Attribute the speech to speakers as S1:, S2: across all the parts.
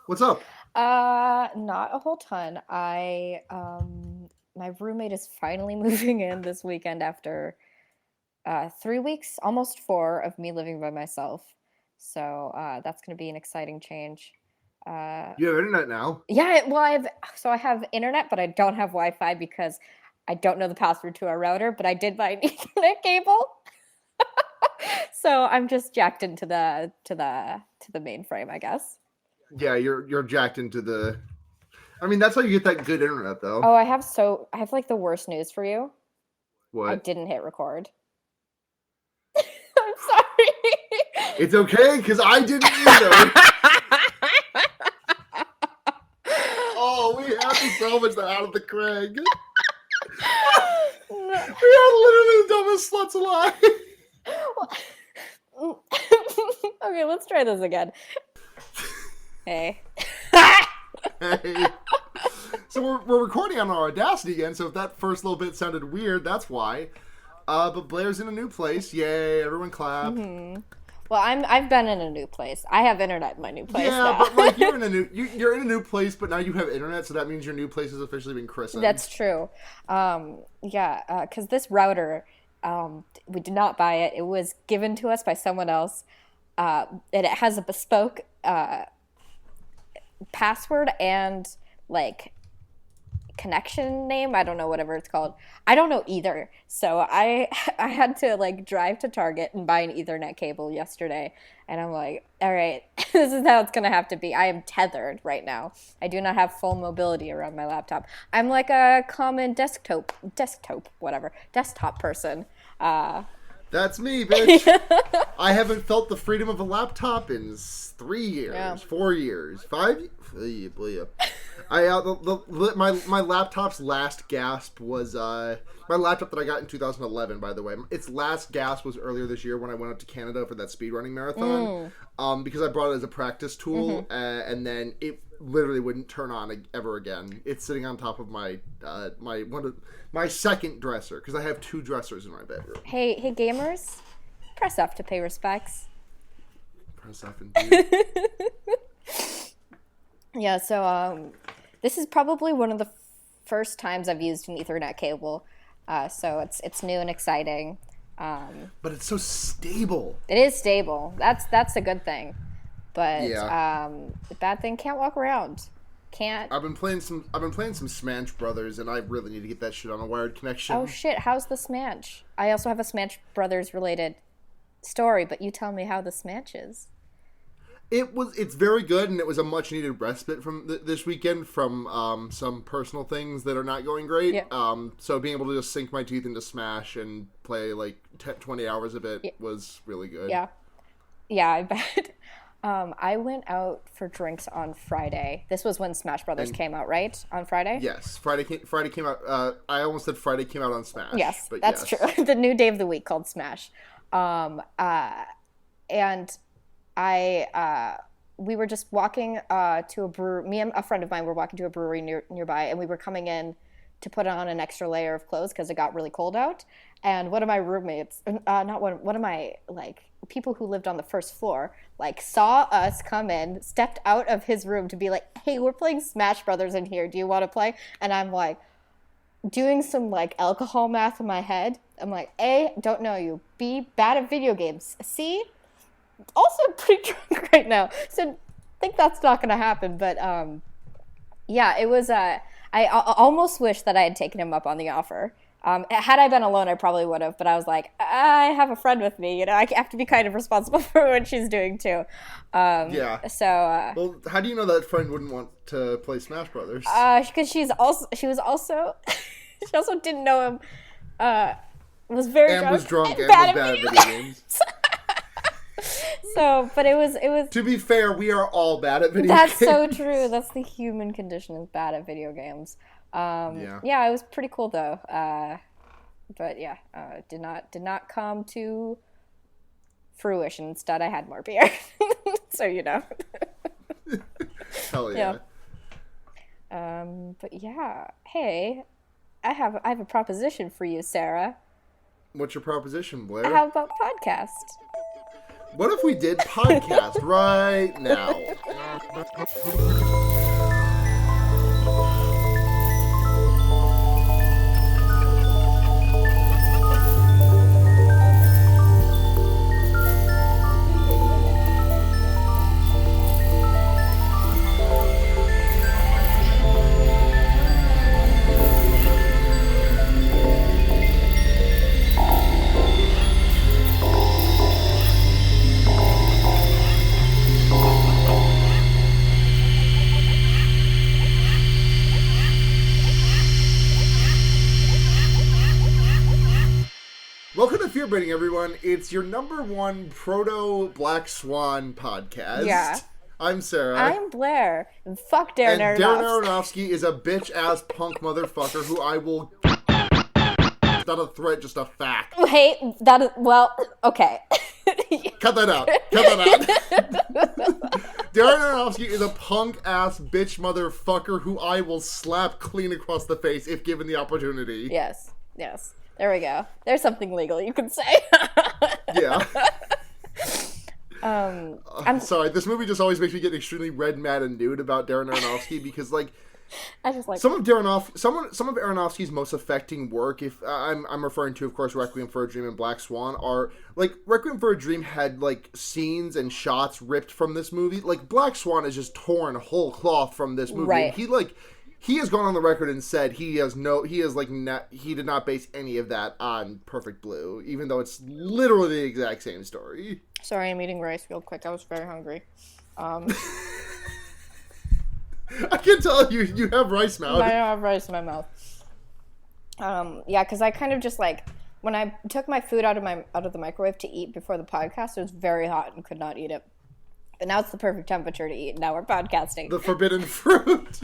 S1: What's up?
S2: Not a whole ton. My roommate is finally moving in this weekend after 3 weeks, almost four, of me living by myself. So that's gonna be an exciting change. Uh,
S1: You have internet now.
S2: yeah, well, I have internet, but I don't have Wi-Fi because I don't know the password to our router. But I did buy an Ethernet cable, so I'm just jacked into the mainframe, I guess.
S1: Yeah, you're jacked into the. I mean, that's how you get that good internet, though.
S2: Oh, I have like the worst news for you. I
S1: What?
S2: didn't hit record. I'm sorry.
S1: It's okay, because I didn't either. Oh, we have to salvage that out of the Craig.
S2: No.
S1: We are literally the dumbest sluts alive.
S2: Okay, let's try this again. Hey.
S1: Hey. So we're recording on our Audacity again, so if that first little bit sounded weird, that's why. But Blair's in a new place. Yay, everyone clap.
S2: Mm-hmm. Well, I've been in a new place. I have internet in my new place
S1: Yeah,
S2: now.
S1: but like you're in a new place, but now you have internet, so that means your new place has officially been christened.
S2: That's true. Yeah, because this router, we did not buy it. It was given to us by someone else, and it has a bespoke password and like connection name. I don't know, whatever it's called. I don't know either. So I had to like drive to Target and buy an Ethernet cable yesterday, and I'm like, all right, this is how it's gonna have to be. I am tethered right now. I do not have full mobility around my laptop. I'm like a common desktop person. Uh,
S1: That's me, bitch. I haven't felt the freedom of a laptop in 3 years,
S2: Yeah.
S1: 4 years, 5. My laptop's last gasp was my laptop that I got in 2011. By the way, its last gasp was earlier this year when I went up to Canada for that speedrunning marathon. Because I brought it as a practice tool, and then it literally wouldn't turn on ever again. It's sitting on top of my second dresser because I have two dressers in my bedroom.
S2: hey, gamers, press F to pay respects.
S1: Press F indeed.
S2: Yeah, so this is probably one of the first times I've used an Ethernet cable, so it's new and exciting.
S1: But it's so stable.
S2: It is stable. That's a good thing, but
S1: Yeah.
S2: the bad thing, can't walk around. Can't.
S1: I've been playing some Smanched Brothers, and I really need to get that shit on a wired connection.
S2: Oh shit! How's the Smash? I also have a Smash Brothers related story, but you tell me how the Smash is.
S1: It's very good, and it was a much needed respite from this weekend from some personal things that are not going great.
S2: Yeah.
S1: So being able to just sink my teeth into Smash and play like 20 hours of it
S2: Yeah.
S1: was really good.
S2: Yeah, yeah, I bet. I went out for drinks on Friday. This was when Smash Brothers
S1: And
S2: came out, right? On Friday?
S1: yes, Friday came out. I almost said Friday came out on Smash.
S2: Yes,
S1: but
S2: that's
S1: yes.
S2: true. The new day of the week called Smash. And we were just walking to a brewery. Me and a friend of mine were walking to a brewery nearby, and we were coming in to put on an extra layer of clothes because it got really cold out. And one of my roommates, not one of my like people who lived on the first floor, like saw us come in, stepped out of his room to be like, "Hey, we're playing Smash Brothers in here. Do you want to play?" And I'm like, doing some like alcohol math in my head. I'm like, A, don't know you. B, bad at video games. C, also pretty drunk right now. So I think that's not gonna happen. But yeah, it was. Almost wish that I had taken him up on the offer. Had I been alone, I probably would have. But I was like, I have a friend with me. You know, I have to be kind of responsible for what she's doing too.
S1: Yeah.
S2: So.
S1: Well, how do you know that friend wouldn't want to play Smash Brothers?
S2: Because she was also she also didn't know him. Was very
S1: and
S2: drunk
S1: was drunk and was
S2: bad
S1: bad
S2: at
S1: at
S2: video
S1: video games.
S2: So, but it was.
S1: To be fair, we are all bad at video
S2: That's
S1: games.
S2: so true. That's the human condition, is bad at video games. Yeah, it was pretty cool though. But yeah, did not come to fruition. Instead, I had more beer. So you know.
S1: Hell yeah.
S2: But yeah, hey, I have a proposition for you, Sarah.
S1: What's your proposition, Blair?
S2: How about podcast?
S1: What if we did podcast right now? Welcome to Fear Braiding, everyone. It's your number one proto Black Swan podcast.
S2: Yeah.
S1: I'm Sara.
S2: I'm Blair. And fuck Darren
S1: And
S2: Aronofsky.
S1: Darren Aronofsky is a bitch-ass punk motherfucker who I will... It's not a threat, just a fact.
S2: Hey, that is... Well, okay.
S1: Cut that out. Cut that out. Darren Aronofsky is a punk-ass bitch motherfucker who I will slap clean across the face if given the opportunity.
S2: Yes. There we go. There's something legal you can say.
S1: Yeah.
S2: I'm
S1: sorry. This movie just always makes me get extremely red, mad, and nude about Darren Aronofsky because, like,
S2: I just like
S1: some of Aronofsky's most affecting work, if I'm referring to, of course, Requiem for a Dream and Black Swan, are like Requiem for a Dream had like scenes and shots ripped from this movie. Like Black Swan is just torn whole cloth from this movie.
S2: Right.
S1: He has gone on the record and said he did not base any of that on Perfect Blue, even though it's literally the exact same story.
S2: Sorry, I'm eating rice real quick. I was very hungry.
S1: I can tell you have rice mouth.
S2: I don't have rice in my mouth. Yeah, because I kind of just like when I took my food out of the microwave to eat before the podcast, it was very hot and could not eat it. But now it's the perfect temperature to eat. Now we're podcasting.
S1: The forbidden fruit.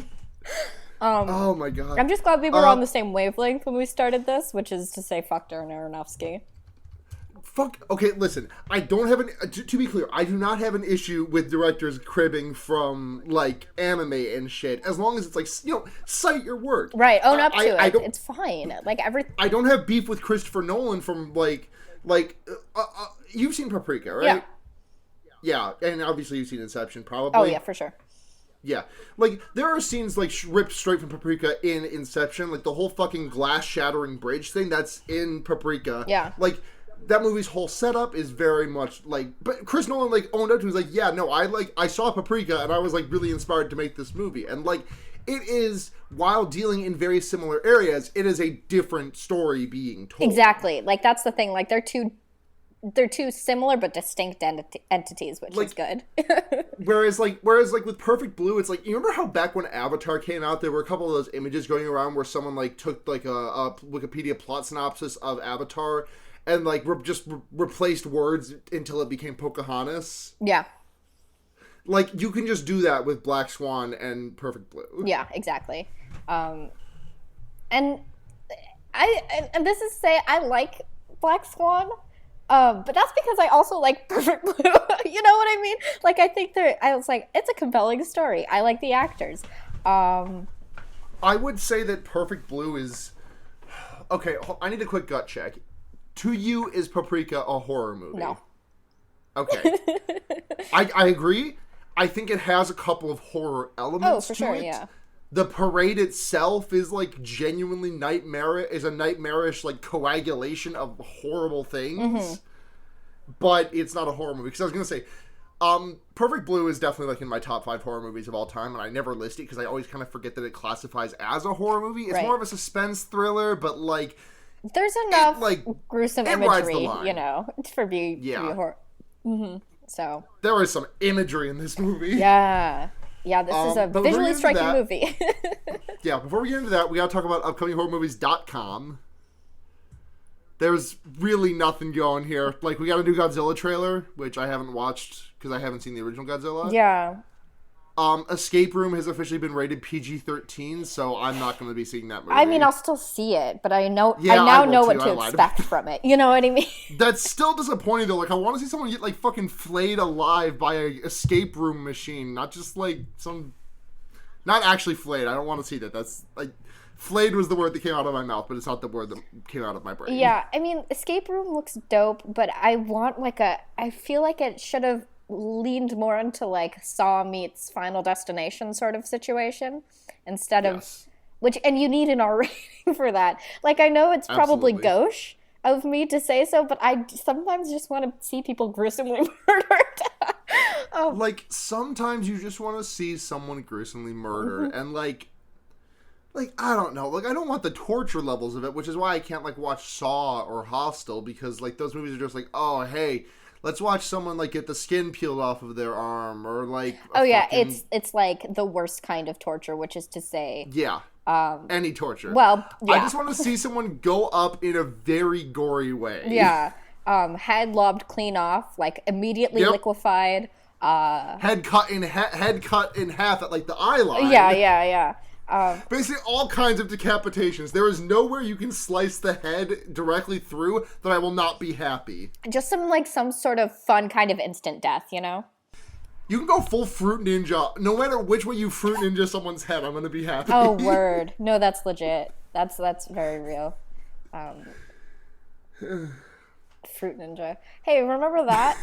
S1: Oh my god.
S2: I'm just glad we were on the same wavelength when we started this, which is to say fuck Darren Aronofsky.
S1: Okay, listen, I don't have to be clear, I do not have an issue with directors cribbing from, like, anime and shit, as long as it's, like, cite your work.
S2: Right, own up to it. It's fine. Like,
S1: I don't have beef with Christopher Nolan from, you've seen Paprika, right? Yeah, and obviously you've seen Inception, probably.
S2: Oh, yeah, for sure.
S1: Yeah. Like, there are scenes, like, ripped straight from Paprika in Inception. Like, the whole fucking glass-shattering bridge thing, that's in Paprika.
S2: Yeah.
S1: Like, that movie's whole setup is very much, like... But Chris Nolan, like, owned up to it. He was like, yeah, no, I saw Paprika, and I was, like, really inspired to make this movie. And, like, it is, while dealing in very similar areas, it is a different story being told.
S2: Exactly. Like, that's the thing. Like, they're two similar but distinct entities, which is good.
S1: whereas with Perfect Blue, it's like, you remember how back when Avatar came out, there were a couple of those images going around where someone like took like a Wikipedia plot synopsis of Avatar and like replaced words until it became Pocahontas.
S2: Yeah.
S1: Like, you can just do that with Black Swan and Perfect Blue.
S2: Yeah, exactly. And this is to say I like Black Swan. But that's because I also like Perfect Blue. You know what I mean? Like, I think I was like, it's a compelling story. I like the actors.
S1: I would say that Perfect Blue is... Okay, I need a quick gut check. To you, is Paprika a horror movie?
S2: No.
S1: Okay. I agree. I think it has a couple of horror elements to
S2: sure,
S1: it.
S2: Yeah.
S1: The parade itself is, like, genuinely nightmarish, like, coagulation of horrible things. Mm-hmm. But it's not a horror movie. Because I was going to say, Perfect Blue is definitely, like, in my top 5 horror movies of all time. And I never list it because I always kind of forget that it classifies as a horror movie. It's more of a suspense thriller, but, like...
S2: There's enough gruesome imagery, for being horror. Mm-hmm. So...
S1: There is some imagery in this movie.
S2: Yeah. Yeah, this is a visually striking movie.
S1: Yeah, before we get into that, we gotta talk about upcominghorrormovies.com. There's really nothing going here. Like, we got a new Godzilla trailer, which I haven't watched because I haven't seen the original Godzilla.
S2: Yeah.
S1: Escape Room has officially been rated PG-13, so I'm not going to be seeing that movie.
S2: I mean, I'll still see it, but I now know what to expect from it. You know what I mean?
S1: That's still disappointing, though. Like, I want to see someone get, like, fucking flayed alive by an escape room machine, not just, like, some... Not actually flayed. I don't want to see that. That's, like... Flayed was the word that came out of my mouth, but it's not the word that came out of my brain.
S2: Yeah, I mean, Escape Room looks dope, but I want I feel like it should have leaned more into like Saw meets Final Destination sort of situation instead of and you need an R rating for that. Like, I know it's probably gauche of me to say so, but I sometimes just want to see people gruesomely murdered.
S1: Like, sometimes you just want to see someone gruesomely murdered, and like, I don't know. Like, I don't want the torture levels of it, which is why I can't, like, watch Saw or Hostel, because, like, those movies are just like, oh, hey, let's watch someone, like, get the skin peeled off of their arm, or, like...
S2: it's, like, the worst kind of torture, which is to say...
S1: Yeah. Any torture.
S2: Well, yeah.
S1: I just want to see someone go up in a very gory way.
S2: Yeah. Head lobbed clean off, like, immediately liquefied.
S1: Head cut in half at, like, the eye line.
S2: Yeah.
S1: Basically, all kinds of decapitations. There is nowhere you can slice the head directly through that I will not be happy.
S2: Just some sort of fun kind of instant death, you know?
S1: You can go full Fruit Ninja. No matter which way you Fruit Ninja someone's head, I'm going to be happy.
S2: Oh, word. No, that's legit. That's very real. Fruit Ninja. Hey, remember that?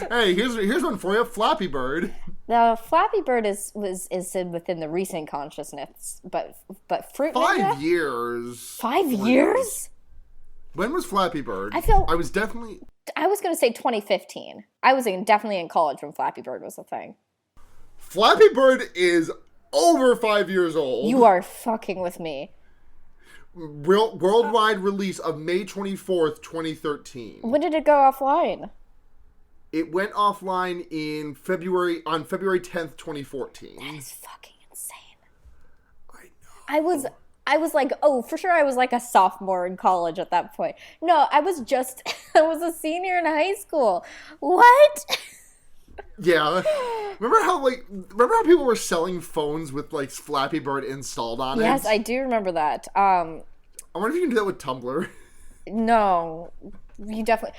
S1: Hey, here's one for you. Flappy Bird.
S2: The Flappy Bird is within the recent consciousness, but Fruit Ninja?
S1: 5 years.
S2: 5 years?
S1: When was Flappy Bird? I was
S2: going to say 2015. I was definitely in college when Flappy Bird was a thing.
S1: Flappy Bird is over 5 years old.
S2: You are fucking with me.
S1: Worldwide release of May 24th, 2013.
S2: When did it go offline?
S1: It went offline on February 10th, 2014.
S2: That is fucking insane. I know. I was like, oh, for sure I was like a sophomore in college at that point. No, I was a senior in high school. What?
S1: Yeah. Remember how people were selling phones with like Flappy Bird installed on it?
S2: Yes, I do remember that.
S1: I wonder if you can do that with Tumblr.
S2: No. You definitely...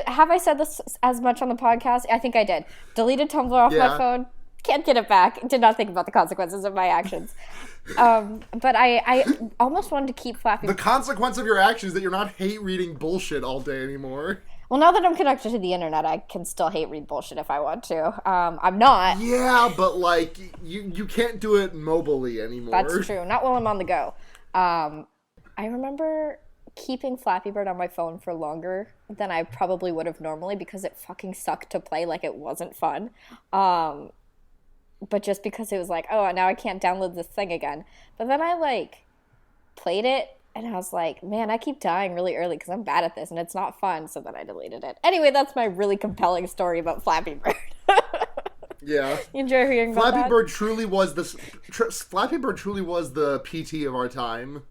S2: Have I said this as much on the podcast? I think I did. Deleted Tumblr off my phone. Can't get it back. Did not think about the consequences of my actions. But I almost wanted to keep Flappy...
S1: The consequence of your actions is that you're not hate reading bullshit all day anymore.
S2: Well, now that I'm connected to the internet, I can still hate read bullshit if I want to. I'm not.
S1: Yeah, but like, you can't do it mobilely anymore.
S2: That's true. Not while I'm on the go. I remember... keeping Flappy Bird on my phone for longer than I probably would have normally because it fucking sucked to play, like it wasn't fun. But just because it was like, oh, now I can't download this thing again. But then I like played it and I was like, man, I keep dying really early because I'm bad at this and it's not fun. So then I deleted it. Anyway, that's my really compelling story about Flappy Bird.
S1: Yeah.
S2: You enjoy hearing about that?
S1: Flappy Bird truly was the PT of our time.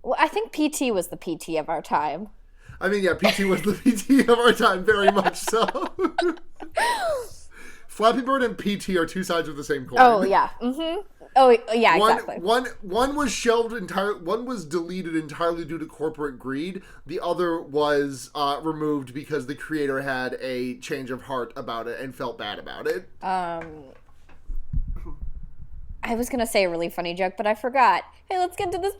S2: Well, I think PT was the PT of our time.
S1: I mean, yeah, PT was the PT of our time, very much so. Flappy Bird and PT are two sides of the same coin.
S2: Oh, yeah. Mm-hmm. Oh, yeah, exactly.
S1: One was shelved entirely. One was deleted entirely due to corporate greed. The other was removed because the creator had a change of heart about it and felt bad about it.
S2: I was going to say a really funny joke, but I forgot. Hey, let's get into this.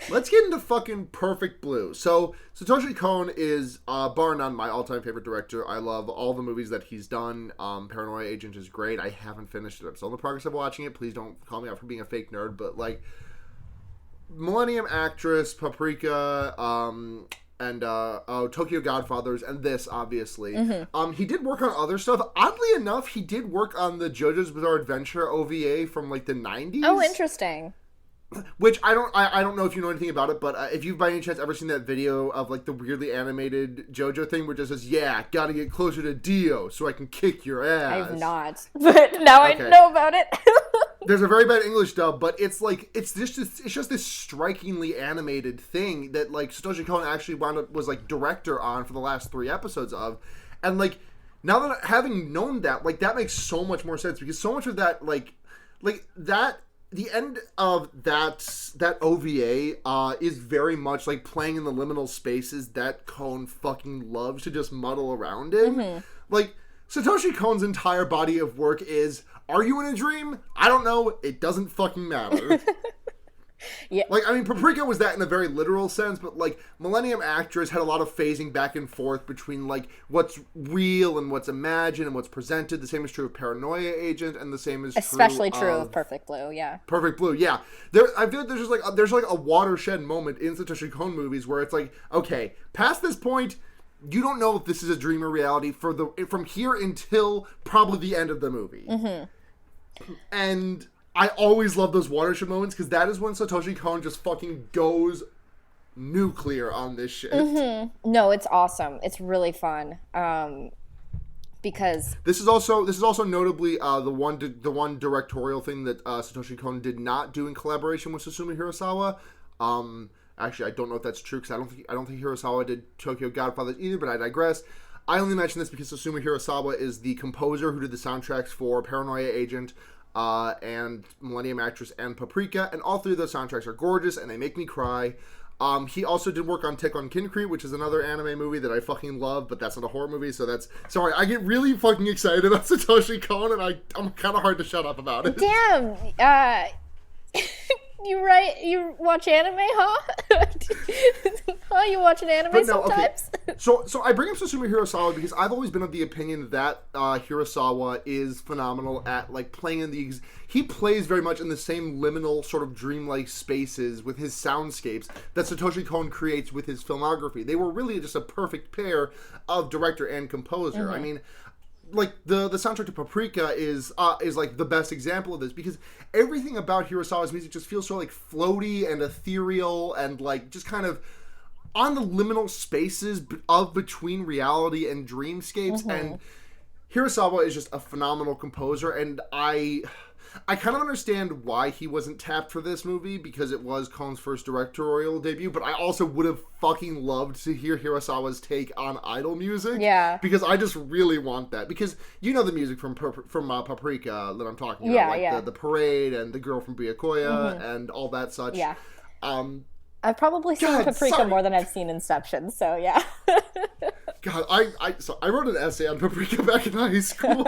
S1: Let's get into fucking Perfect Blue. So, Satoshi Kon is, bar none, my all-time favorite director. I love all the movies that he's done. Paranoia Agent is great. I haven't finished it. I'm still in the progress of watching it. Please don't call me out for being a fake nerd, but, like, Millennium Actress, Paprika, and Tokyo Godfathers, and this, obviously. Mm-hmm. He did work on other stuff. Oddly enough, he did work on the JoJo's Bizarre Adventure OVA from, like, the 90s.
S2: Oh, interesting.
S1: Which I don't know if you know anything about it, but if you've by any chance ever seen that video of like the weirdly animated JoJo thing where it just says, yeah, gotta get closer to Dio so I can kick your ass.
S2: I have not, but now I know about it.
S1: There's a very bad English dub, but it's like it's just this strikingly animated thing that like Satoshi Kon actually was like director on for the last 3 episodes of, and like now that having known that, like that makes so much more sense because so much of that like that. The end of that OVA is very much like playing in the liminal spaces that Kon fucking loves to just muddle around in. Mm-hmm. Like, Satoshi Kon's entire body of work is, are you in a dream? I don't know. It doesn't fucking matter.
S2: Yeah.
S1: Like, I mean, Paprika was that in a very literal sense, but, like, Millennium Actress had a lot of phasing back and forth between, like, what's real and what's imagined and what's presented. The same is true of Paranoia Agent, and the same is
S2: especially true of Perfect Blue, yeah.
S1: Perfect Blue, yeah. I feel like there's like a watershed moment in Satoshi Kon movies where it's like, okay, past this point, you don't know if this is a dream or reality from here until probably the end of the movie. Mm-hmm. And I always love those watershed moments because that is when Satoshi Kon just fucking goes nuclear on this shit.
S2: Mm-hmm. No, it's awesome. It's really fun. Because
S1: this is also notably the one directorial thing that Satoshi Kon did not do in collaboration with Susumu Hirasawa. Actually, I don't know if that's true because I don't think Hirasawa did Tokyo Godfathers either. But I digress. I only mention this because Susumu Hirasawa is the composer who did the soundtracks for Paranoia Agent, and Millennium Actress and Paprika, and all three of those soundtracks are gorgeous and they make me cry. He also did work on Tekkon Kinkri, which is another anime movie that I fucking love, but that's not a horror movie, so that's... Sorry, I get really fucking excited about Satoshi Kon, and I'm kind of hard to shut up about it.
S2: Damn! You watch anime, huh? Huh, you watch an anime sometimes?
S1: Okay. So I bring up Susumu Hirasawa because I've always been of the opinion that Hirasawa is phenomenal at, like, playing in the... He plays very much in the same liminal sort of dreamlike spaces with his soundscapes that Satoshi Kon creates with his filmography. They were really just a perfect pair of director and composer. Mm-hmm. I mean... Like, the soundtrack to Paprika is like the best example of this because everything about Hirasawa's music just feels so, like, floaty and ethereal and, like, just kind of on the liminal spaces of between reality and dreamscapes. Mm-hmm. And Hirasawa is just a phenomenal composer, and I kind of understand why he wasn't tapped for this movie because it was Kon's first directorial debut, but I also would have fucking loved to hear Hirasawa's take on idol music.
S2: Yeah.
S1: Because I just really want that. Because you know the music from Paprika that I'm talking about.
S2: Yeah,
S1: like
S2: yeah.
S1: The Parade and The Girl from Byakuya and all that such.
S2: Yeah. I've probably seen Paprika more than I've seen Inception, so yeah.
S1: God, I wrote an essay on Paprika back in high school.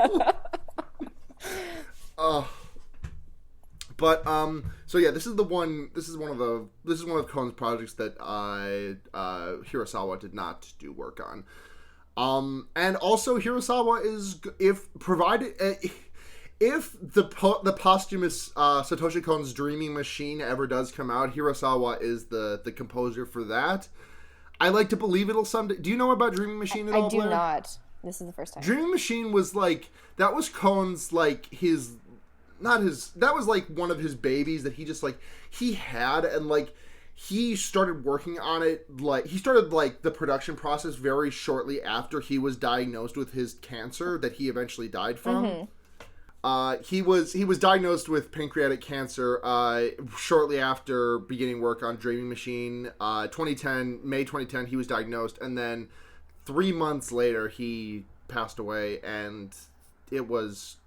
S1: But so yeah, this is one of Kon's projects that Hirasawa did not do work on. And also Hirasawa is if the posthumous Satoshi Kon's Dreaming Machine ever does come out, Hirasawa is the composer for that. I like to believe it'll someday. Do you know about Dreaming Machine at all, Blair?
S2: I do not. This is the first time.
S1: Dreaming Machine was like that was Kon's like his. That was like one of his babies that he just like he had, and like he started working on it, like he started like the production process very shortly after he was diagnosed with his cancer that he eventually died from. Mm-hmm. He was diagnosed with pancreatic cancer shortly after beginning work on Dreaming Machine. May 2010 he was diagnosed, and then 3 months later he passed away, and it was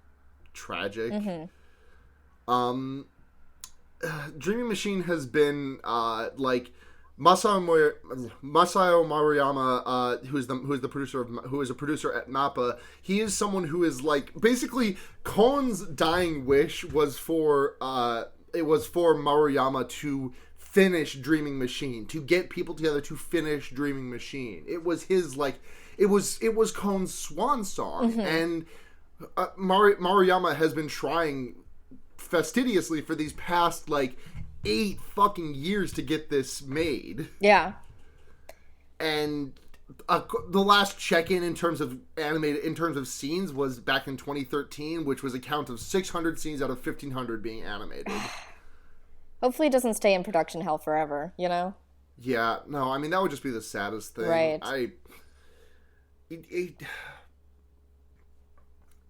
S1: tragic. Mm-hmm. Dreaming Machine has been like Masayo Maruyama, who is a producer at MAPPA. He is someone who is like basically Kon's dying wish was for Maruyama to finish Dreaming Machine, to get people together to finish Dreaming Machine. It was his like it was Kon's swan song, mm-hmm. and Maruyama has been trying fastidiously for these past like 8 fucking years to get this made.
S2: Yeah.
S1: And the last check-in in terms of scenes was back in 2013, which was a count of 600 scenes out of 1,500 being animated.
S2: Hopefully it doesn't stay in production hell forever, you know?
S1: Yeah, no, I mean that would just be the saddest thing.
S2: Right.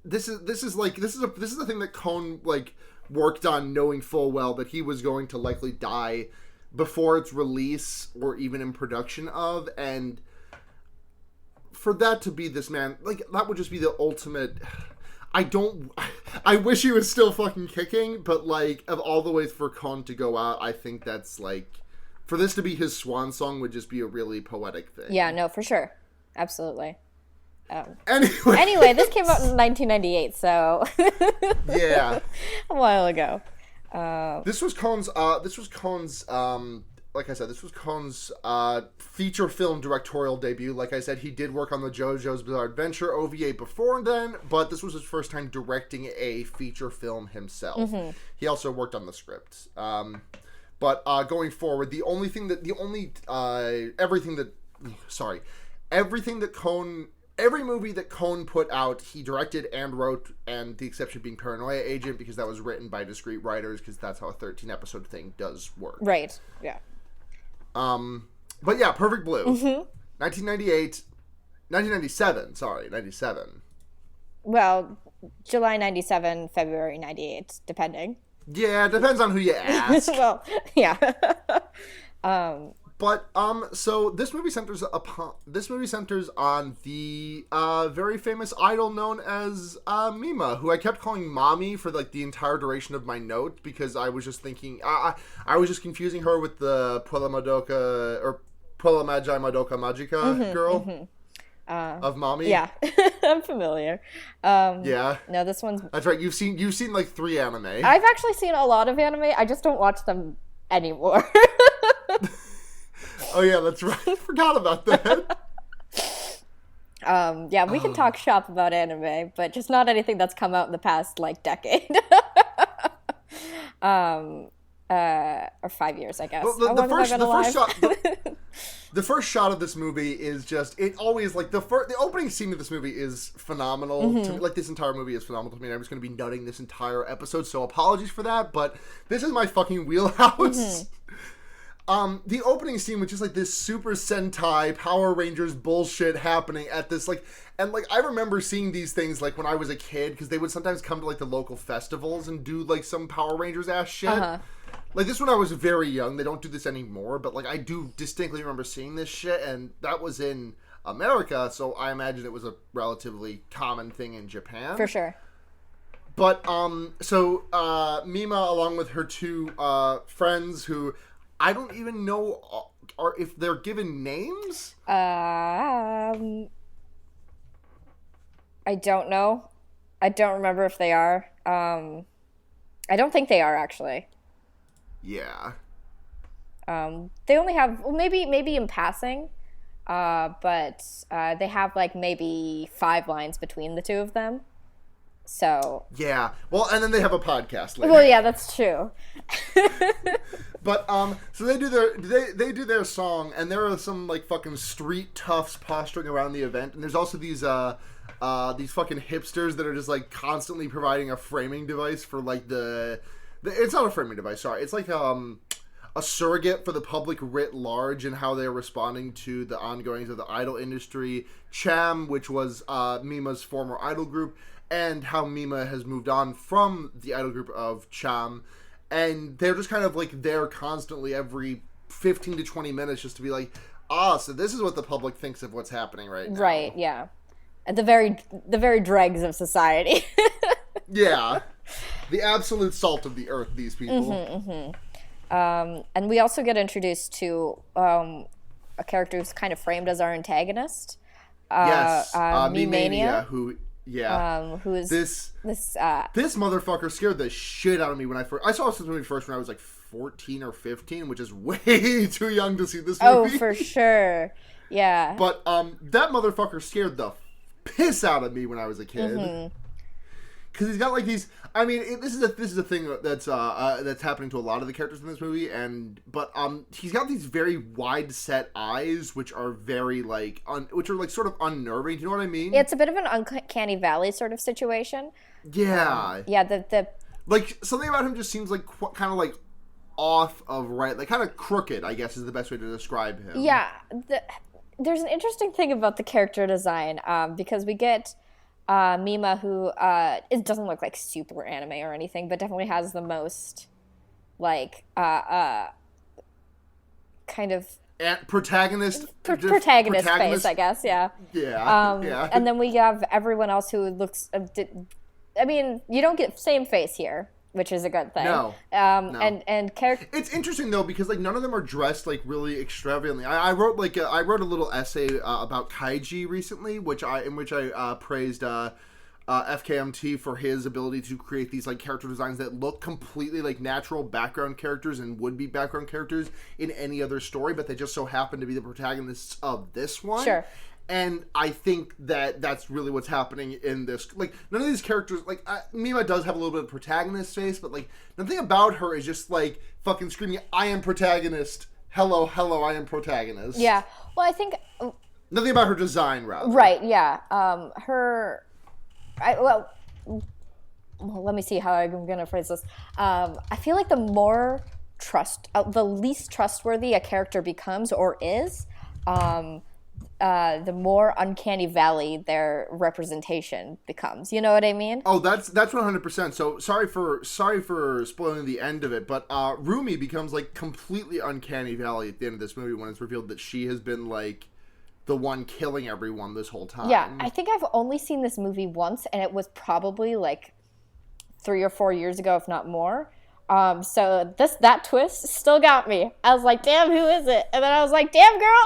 S1: This is the thing that Kon like worked on knowing full well that he was going to likely die before its release or even in production of, and for that to be this man, like that would just be the ultimate. I wish he was still fucking kicking, but like of all the ways for Kon to go out, I think that's like for this to be his swan song would just be a really poetic thing.
S2: Yeah, no, for sure. Absolutely. Anyway, this came out in 1998, so
S1: Yeah.
S2: a while ago.
S1: This was Kon's. Like I said, this was Kon's feature film directorial debut. Like I said, he did work on the JoJo's Bizarre Adventure OVA before then, but this was his first time directing a feature film himself. He also worked on the script. But going forward, every movie that Kon put out, he directed and wrote, and the exception being Paranoia Agent, because that was written by discrete writers, because that's how a 13-episode thing does work.
S2: Right, yeah.
S1: But yeah, Perfect Blue. 1997.
S2: Well, July 97, February 98, depending.
S1: Yeah, it depends on who you ask.
S2: Well, yeah.
S1: But so this movie centers on the very famous idol known as Mima, who I kept calling Mommy for like the entire duration of my note, because I was just thinking I was just confusing her with the Puella Madoka or Puella Magi Madoka Magica girl of Mommy.
S2: Yeah, I'm familiar.
S1: Yeah.
S2: No, this one's.
S1: That's right. You've seen like 3 anime.
S2: I've actually seen a lot of anime. I just don't watch them anymore.
S1: Oh yeah, that's right. I forgot about that.
S2: Yeah, we can talk shop about anime, but just not anything that's come out in the past like decade. Or 5 years, I guess.
S1: Well, the first shot of this movie is just, it always, like, the opening scene of this movie is phenomenal to me. Like, this entire movie is phenomenal to me, and I'm just going to be nutting this entire episode, so apologies for that, but this is my fucking wheelhouse. The opening scene was just like this Super Sentai Power Rangers bullshit happening at this, like, and like I remember seeing these things like when I was a kid, because they would sometimes come to like the local festivals and do like some Power Rangers ass shit. Like this when I was very young. They don't do this anymore, but like I do distinctly remember seeing this shit, and that was in America, so I imagine it was a relatively common thing in Japan.
S2: For sure.
S1: But so Mima, along with her 2 friends, who I don't even know if they're given names.
S2: I don't know. I don't remember if they are. I don't think they are, actually.
S1: Yeah.
S2: They only have, well, maybe in passing, but they have like maybe 5 lines between the 2 of them. So
S1: yeah, well, and then they have a podcast later.
S2: Well, yeah, that's true.
S1: But so they do their song, and there are some like fucking street toughs posturing around the event, and there's also these fucking hipsters that are just like constantly providing a framing device for like the it's not a framing device, sorry, it's like a surrogate for the public writ large and how they're responding to the ongoings of the idol industry. Cham, which was Mima's former idol group, and how Mima has moved on from the idol group of Cham, and they're just kind of like there constantly every 15 to 20 minutes just to be like, so this is what the public thinks of what's happening right now.
S2: Right, yeah. At the very dregs of society.
S1: Yeah. The absolute salt of the earth, these people.
S2: And we also get introduced to a character who's kind of framed as our antagonist.
S1: Yes.
S2: Me-Mania,
S1: who... Yeah.
S2: Who is this
S1: motherfucker scared the shit out of me when I saw this movie first when I was like 14 or 15, which is way too young to see this movie.
S2: Oh, for sure. Yeah.
S1: But that motherfucker scared the piss out of me when I was a kid. Because he's got like these. I mean, this is a thing that's happening to a lot of the characters in this movie, but he's got these very wide set eyes, which are very like which are like sort of unnerving. Do you know what I mean?
S2: It's a bit of an uncanny valley sort of situation.
S1: Yeah.
S2: Yeah. The
S1: like something about him just seems like kind of like off of right, like kind of crooked, I guess is the best way to describe him.
S2: Yeah. There's an interesting thing about the character design because we get. Mima, who it doesn't look like super anime or anything, but definitely has the most like kind of
S1: protagonist
S2: face, I guess. Yeah.
S1: Yeah. Yeah.
S2: And then we have everyone else who looks. I mean, you don't get same face here which is a good thing.
S1: No.
S2: And character.
S1: It's interesting though because like none of them are dressed like really extravagantly. I wrote a little essay about kaiji recently, in which I praised FKMT for his ability to create these like character designs that look completely like natural background characters and would be background characters in any other story, but they just so happen to be the protagonists of this one.
S2: Sure.
S1: And I think that that's really what's happening in this. Like, none of these characters, like, Mima does have a little bit of protagonist face, but, like, nothing about her is just, like, fucking screaming, I am protagonist. Hello, I am protagonist.
S2: Yeah. Well, I think...
S1: Nothing about her design, rather.
S2: Right, yeah. Let me see how I'm going to phrase this. I feel like the least trustworthy a character becomes or is, the more uncanny valley their representation becomes. You know what I mean?
S1: Oh, that's 100%. So sorry for spoiling the end of it, but Rumi becomes like completely uncanny valley at the end of this movie when it's revealed that she has been like the one killing everyone this whole time.
S2: Yeah, I think I've only seen this movie once, and it was probably like 3 or 4 years ago, if not more. So that twist still got me. I was like, damn, who is it? And then I was like, damn, girl.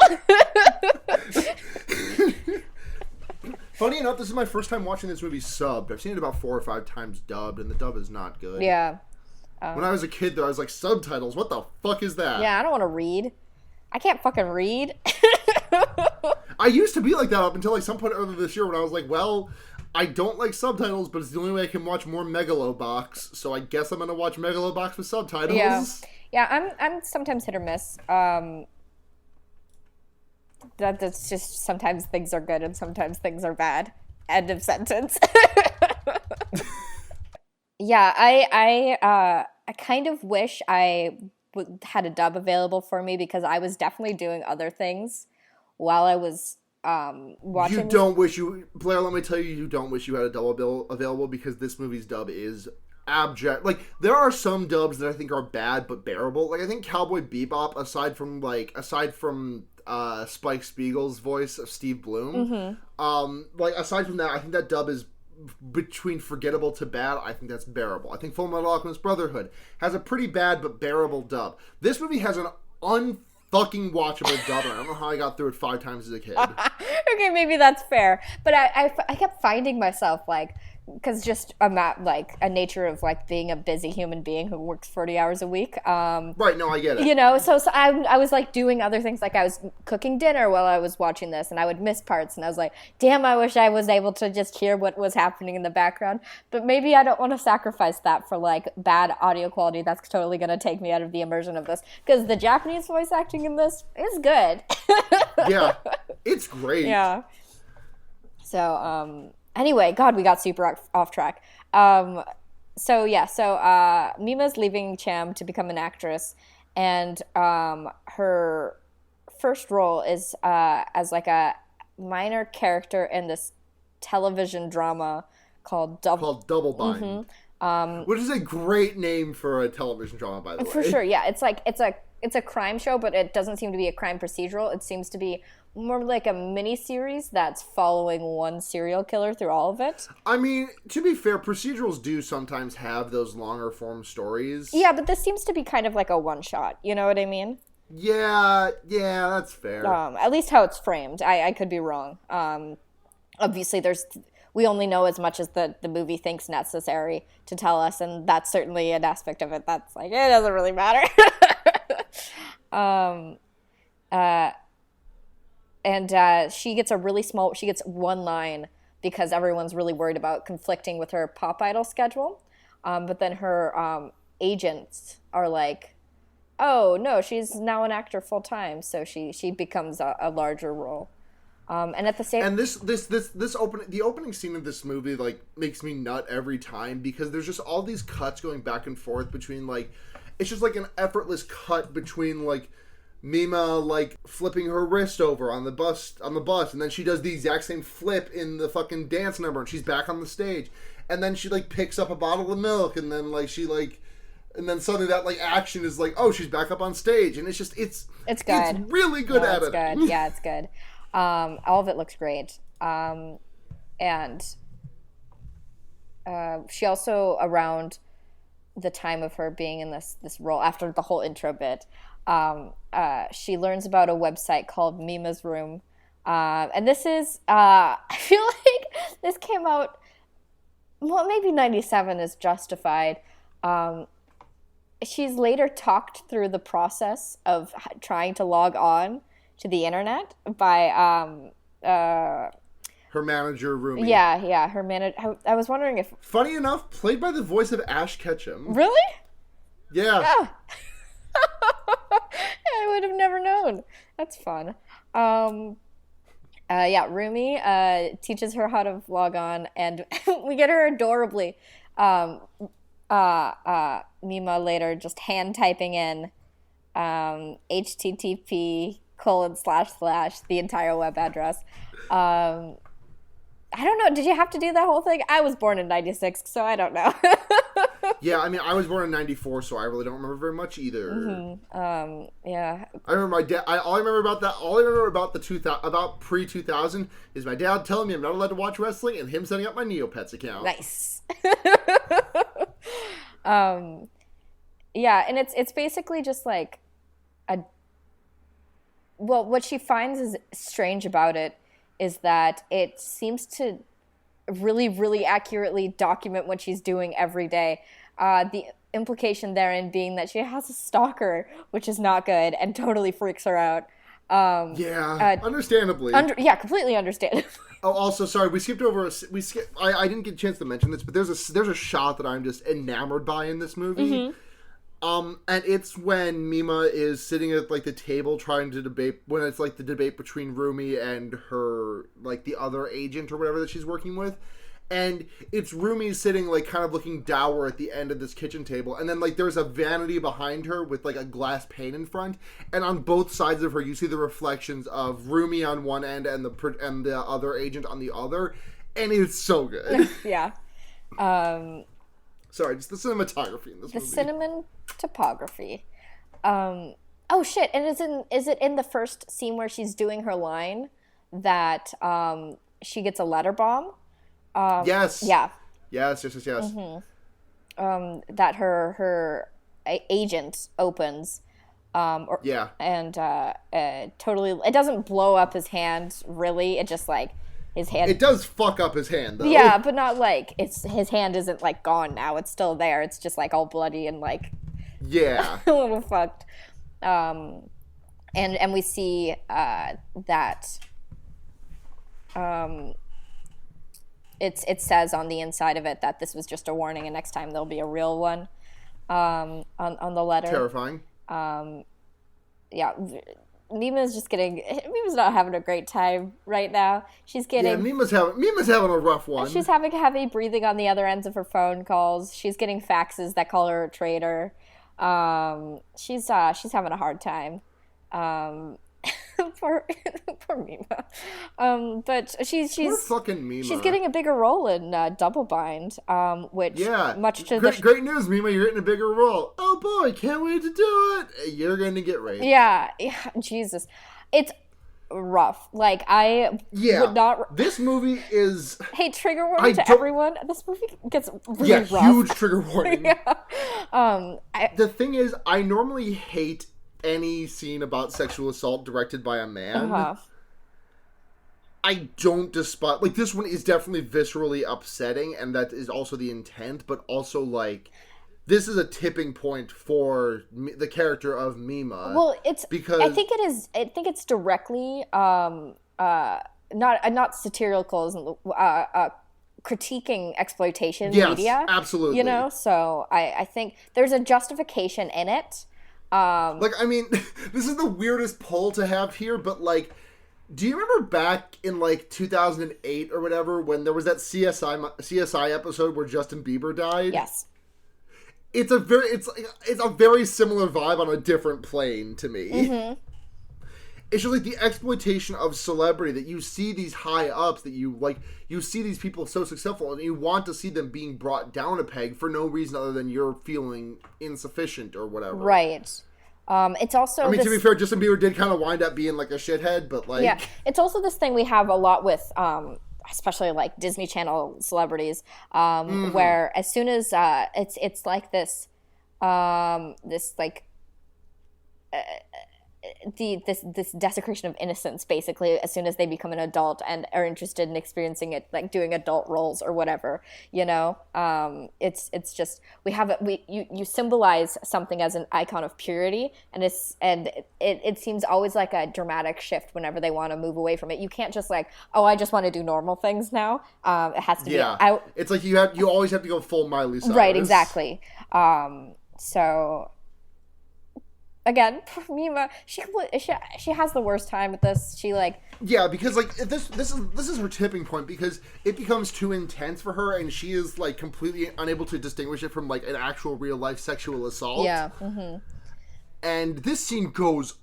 S1: Funny enough, this is my first time watching this movie subbed. I've seen it about 4 or 5 times dubbed, and the dub is not good.
S2: Yeah.
S1: When I was a kid, though, I was like, subtitles? What the fuck is that?
S2: Yeah, I don't want to read. I can't fucking read.
S1: I used to be like that up until like some point earlier this year when I was like, well, I don't like subtitles, but it's the only way I can watch more Megalobox, so I guess I'm gonna watch Megalobox with subtitles.
S2: Yeah, I'm sometimes hit or miss. That's just sometimes things are good and sometimes things are bad. End of sentence. Yeah, I kind of wish I had a dub available for me because I was definitely doing other things while I was watching.
S1: You don't wish you... Blair, let me tell you don't wish you had a dub available because this movie's dub is abject. Like, there are some dubs that I think are bad but bearable. Like, I think Cowboy Bebop, aside from Spike Spiegel's voice of Steve Bloom, like, aside from that, I think that dub is between forgettable to bad. I think that's bearable. I think Full Metal Alchemist Brotherhood has a pretty bad but bearable dub. This movie has an unfucking watchable dub. I don't know how I got through it 5 times as a kid.
S2: Okay, maybe that's fair. But I kept finding myself like, because just like a nature of like being a busy human being who works 40 hours a week.
S1: Right, no, I get it.
S2: You know, so I was like doing other things, like I was cooking dinner while I was watching this, and I would miss parts, and I was like, damn, I wish I was able to just hear what was happening in the background. But maybe I don't want to sacrifice that for like bad audio quality. That's totally going to take me out of the immersion of this, because the Japanese voice acting in this is good.
S1: Yeah, it's great.
S2: Yeah. So, anyway, God, we got super off track. Mima's leaving Cham to become an actress, and her first role is as like a minor character in this television drama called
S1: Double Bind, which is a great name for a television drama, by the way.
S2: For sure, yeah. It's a crime show, but it doesn't seem to be a crime procedural. It seems to be more like a mini-series that's following one serial killer through all of it.
S1: I mean, to be fair, procedurals do sometimes have those longer form stories.
S2: Yeah, but this seems to be kind of like a one-shot. You know what I mean?
S1: Yeah, that's fair.
S2: At least how it's framed. I could be wrong. Obviously, we only know as much as the movie thinks necessary to tell us, and that's certainly an aspect of it that's like, it doesn't really matter. She gets one line because everyone's really worried about conflicting with her pop idol schedule. But then her agents are like, oh, no, she's now an actor full time. So she becomes a larger role. And at the same...
S1: And the opening scene of this movie, like, makes me nut every time because there's just all these cuts going back and forth between, like... It's just, like, an effortless cut between, like, Mima, like, flipping her wrist over on the bus, and then she does the exact same flip in the fucking dance number, and she's back on the stage. And then she, like, picks up a bottle of milk, and then, like, and then suddenly that, like, action is like, oh, she's back up on stage. And it's just, it's good. It's really good at it.
S2: Good. Yeah, it's good. All of it looks great. And she also, around the time of her being in this role after the whole intro bit. She learns about a website called Mima's Room, and this is I feel like this came out. Well, maybe 97 is justified. She's later talked through the process of trying to log on to the internet by
S1: her manager, Rumi.
S2: Yeah, her manager. I was wondering if...
S1: Funny enough, played by the voice of Ash Ketchum.
S2: Really?
S1: Yeah.
S2: Oh. I would have never known. That's fun. Rumi teaches her how to log on, and we get her adorably. Mima later just hand typing in http:// the entire web address. I don't know. Did you have to do that whole thing? I was born in 96, so I don't know.
S1: Yeah, I mean, I was born in 94, so I really don't remember very much either.
S2: Mm-hmm. Yeah.
S1: I remember my dad. All I remember about about pre-2000 is my dad telling me I'm not allowed to watch wrestling and him setting up my Neopets account.
S2: Nice. Yeah, and it's basically just like what she finds is strange about it is that it seems to really, really accurately document what she's doing every day. The implication therein being that she has a stalker, which is not good and totally freaks her out.
S1: Understandably.
S2: Completely understandably.
S1: Oh, also, sorry, we skipped over. I didn't get a chance to mention this, but there's a shot that I'm just enamored by in this movie.
S2: Mm-hmm.
S1: And it's when Mima is sitting at like the table trying to debate, when it's like the debate between Rumi and her, like the other agent or whatever that she's working with. And it's Rumi sitting like kind of looking dour at the end of this kitchen table. And then like there's a vanity behind her with like a glass pane in front. And on both sides of her, you see the reflections of Rumi on one end and the other agent on the other. And it's so good.
S2: Yeah.
S1: Sorry, just the cinematography in this movie.
S2: The cinnamon topography. Oh shit! And is it in the first scene where she's doing her line that she gets a letter bomb?
S1: Yes.
S2: Yeah.
S1: Yes.
S2: Mm-hmm. That her agent opens. And totally, it doesn't blow up his hand. Really, it just like. His hand.
S1: It does fuck up his hand, though.
S2: Yeah, but not like his hand isn't like gone now. It's still there. It's just like all bloody and like
S1: a
S2: little fucked. And we see that it says on the inside of it that this was just a warning, and next time there'll be a real one on the letter.
S1: Terrifying.
S2: Yeah. Mima's not having a great time right now. She's getting...
S1: Yeah, Mima's having a rough one.
S2: She's having heavy breathing on the other ends of her phone calls. She's getting faxes that call her a traitor. She's having a hard time. Poor Mima. But she's
S1: poor fucking Mima.
S2: She's getting a bigger role in Double Bind, which much to
S1: great news, Mima. You're getting a bigger role. Oh boy, can't wait to do it. You're going to get raped.
S2: Yeah, Jesus, it's rough. Like I would not.
S1: This movie is.
S2: Hey, trigger warning to everyone. This movie gets really rough.
S1: Huge trigger warning.
S2: Yeah.
S1: The thing is, I normally hate any scene about sexual assault directed by a man.
S2: Uh-huh.
S1: I don't despise... Like, this one is definitely viscerally upsetting, and that is also the intent, but also, like, this is a tipping point for the character of Mima.
S2: Well,
S1: because...
S2: I think it's directly, not satirical, critiquing exploitation media.
S1: Yes, absolutely.
S2: You know? So, I think there's a justification in it.
S1: Like, I mean, this is the weirdest poll to have here, but, like, do you remember back in, like, 2008 or whatever, when there was that CSI episode where Justin Bieber died?
S2: Yes.
S1: It's a very similar vibe on a different plane to me.
S2: Mm-hmm.
S1: It's just, like, the exploitation of celebrity, that you see these high-ups, that you see these people so successful, and you want to see them being brought down a peg for no reason other than you're feeling insufficient or whatever.
S2: Right. It's also...
S1: I mean, to be fair, Justin Bieber did kind of wind up being, like, a shithead, but, like...
S2: Yeah. It's also this thing we have a lot with especially like Disney Channel celebrities, where as soon as it's like this this like this desecration of innocence, basically, as soon as they become an adult and are interested in experiencing it, like doing adult roles or whatever, you know. It's just you symbolize something as an icon of purity, and it seems always like a dramatic shift whenever they want to move away from it. You can't just like, oh, I just want to do normal things now. It has to be
S1: it's like you always have to go full Miley Cyrus.
S2: Right, exactly. So again, Mima, she has the worst time with this. She like
S1: because like this is her tipping point, because it becomes too intense for her, and she is like completely unable to distinguish it from like an actual real life sexual assault.
S2: Yeah. Mm-hmm.
S1: And this scene goes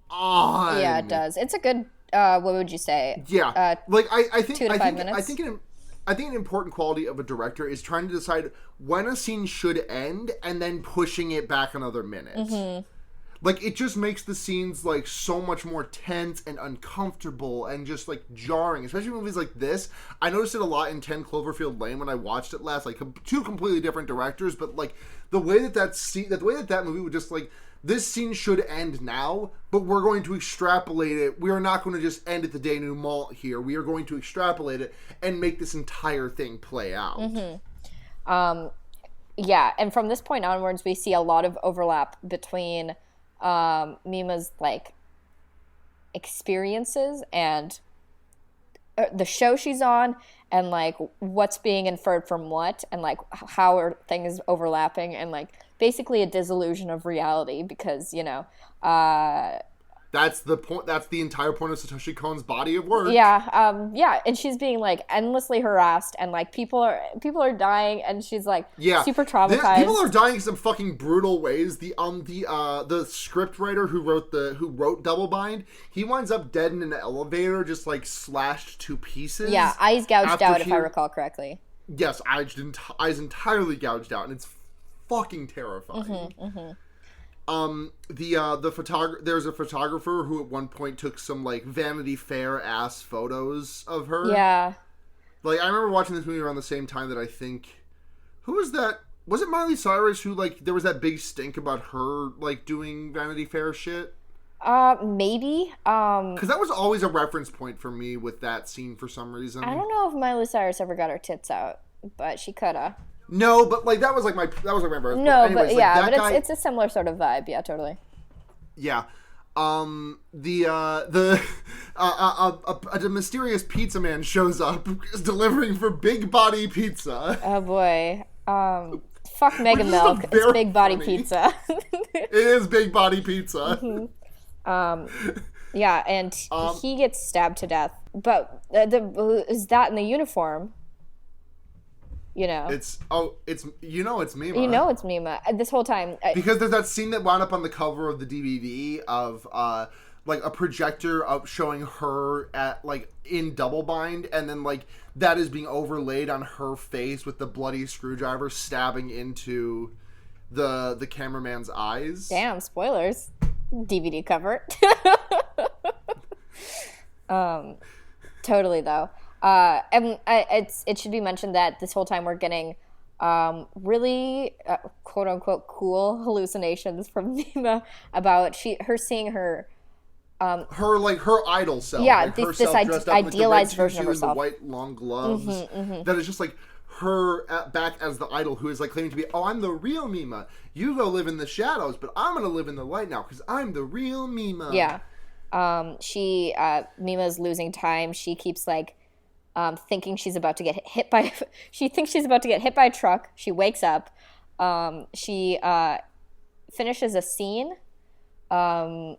S1: on.
S2: Yeah, it does. It's a good. What would you say?
S1: Yeah. I think
S2: 2 to 5 minutes.
S1: I think an important quality of a director is trying to decide when a scene should end and then pushing it back another minute. Mm-hmm. Like, it just makes the scenes, like, so much more tense and uncomfortable and just, like, jarring. Especially movies like this. I noticed it a lot in 10 Cloverfield Lane when I watched it last. Like, two completely different directors, but, like, the way that movie would just, like, this scene should end now, but we're going to extrapolate it. We are not going to just end at the denouement here. We are going to extrapolate it and make this entire thing play out.
S2: Mm-hmm. Yeah, and from this point onwards, we see a lot of overlap between Mima's like experiences and the show she's on, and like what's being inferred from what, and like how are things overlapping, and like basically a disillusion of reality, because you know
S1: that's the point. That's the entire point of Satoshi Kon's body of work.
S2: Yeah, and she's being like endlessly harassed, and like people are dying, and she's like super traumatized.
S1: People are dying in some fucking brutal ways. The script writer who wrote Double Bind, he winds up dead in an elevator, just like slashed to pieces.
S2: Yeah, eyes gouged out, if I recall correctly.
S1: Yes, eyes entirely gouged out, and it's fucking terrifying.
S2: Mm-hmm, mm-hmm.
S1: There's a photographer who at one point took some like Vanity Fair ass photos of her.
S2: Yeah.
S1: Like, I remember watching this movie around the same time that I think, who was that? Was it Miley Cyrus who, like, there was that big stink about her, like, doing Vanity Fair shit?
S2: Maybe.
S1: Because that was always a reference point for me with that scene for some reason.
S2: I don't know if Miley Cyrus ever got her tits out, but she coulda.
S1: No, but like that was like my reference.
S2: No,
S1: anyways,
S2: but yeah,
S1: like,
S2: but it's a similar sort of vibe. Yeah, totally.
S1: Yeah. A mysterious pizza man shows up, delivering for Big Body Pizza.
S2: Oh boy. Fuck Mega Milk. It's Big Body Pizza.
S1: It is Big Body Pizza.
S2: Mm-hmm. Yeah, and he gets stabbed to death. But is that in the uniform? You know, it's Mima. You know it's Mima this whole time,
S1: because there's that scene that wound up on the cover of the DVD of like a projector of showing her at like in Double Bind, and then like that is being overlaid on her face with the bloody screwdriver stabbing into the cameraman's eyes.
S2: Damn, spoilers. DVD cover. Totally though. And it should be mentioned that this whole time we're getting really quote unquote cool hallucinations from Mima about her seeing her idol self. Yeah,
S1: like
S2: this idealized version of herself.
S1: The white long gloves. Mm-hmm. That is just like her back as the idol who is like claiming to be, oh, I'm the real Mima. You go live in the shadows, but I'm gonna live in the light now because I'm the real Mima.
S2: Yeah. Mima's losing time. She keeps like thinking she's about to get hit by a truck. She wakes up. She finishes a scene.
S1: And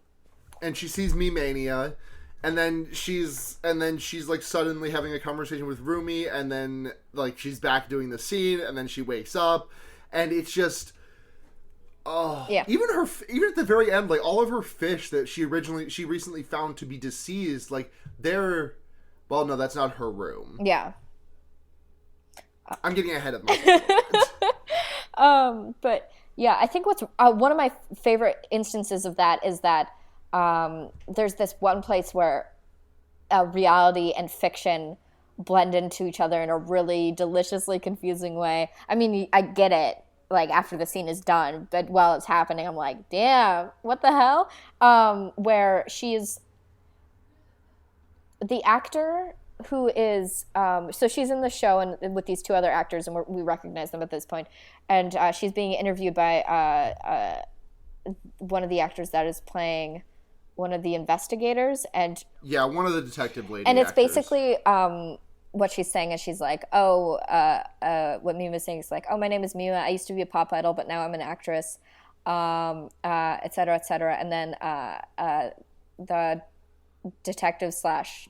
S1: she sees Me-Mania, and then she's like suddenly having a conversation with Rumi, and then like she's back doing the scene, and then she wakes up, and it's just even at the very end, like all of her fish that she recently found to be deceased, like they're. Well, no, that's not her room.
S2: Yeah.
S1: I'm getting ahead of myself.
S2: But yeah, I think what's one of my favorite instances of that is that there's this one place where reality and fiction blend into each other in a really deliciously confusing way. I mean, I get it, like, after the scene is done, but while it's happening, I'm like, damn, what the hell? Where she's the actor who is, so she's in the show and with these two other actors, and we recognize them at this point, and she's being interviewed by one of the actors that is playing one of the investigators, and
S1: one of the detective lady
S2: and it's
S1: actors.
S2: Basically what she's saying is she's like, what Mima's saying is like, my name is Mima, I used to be a pop idol, but now I'm an actress, et cetera, et cetera. And then the detective slash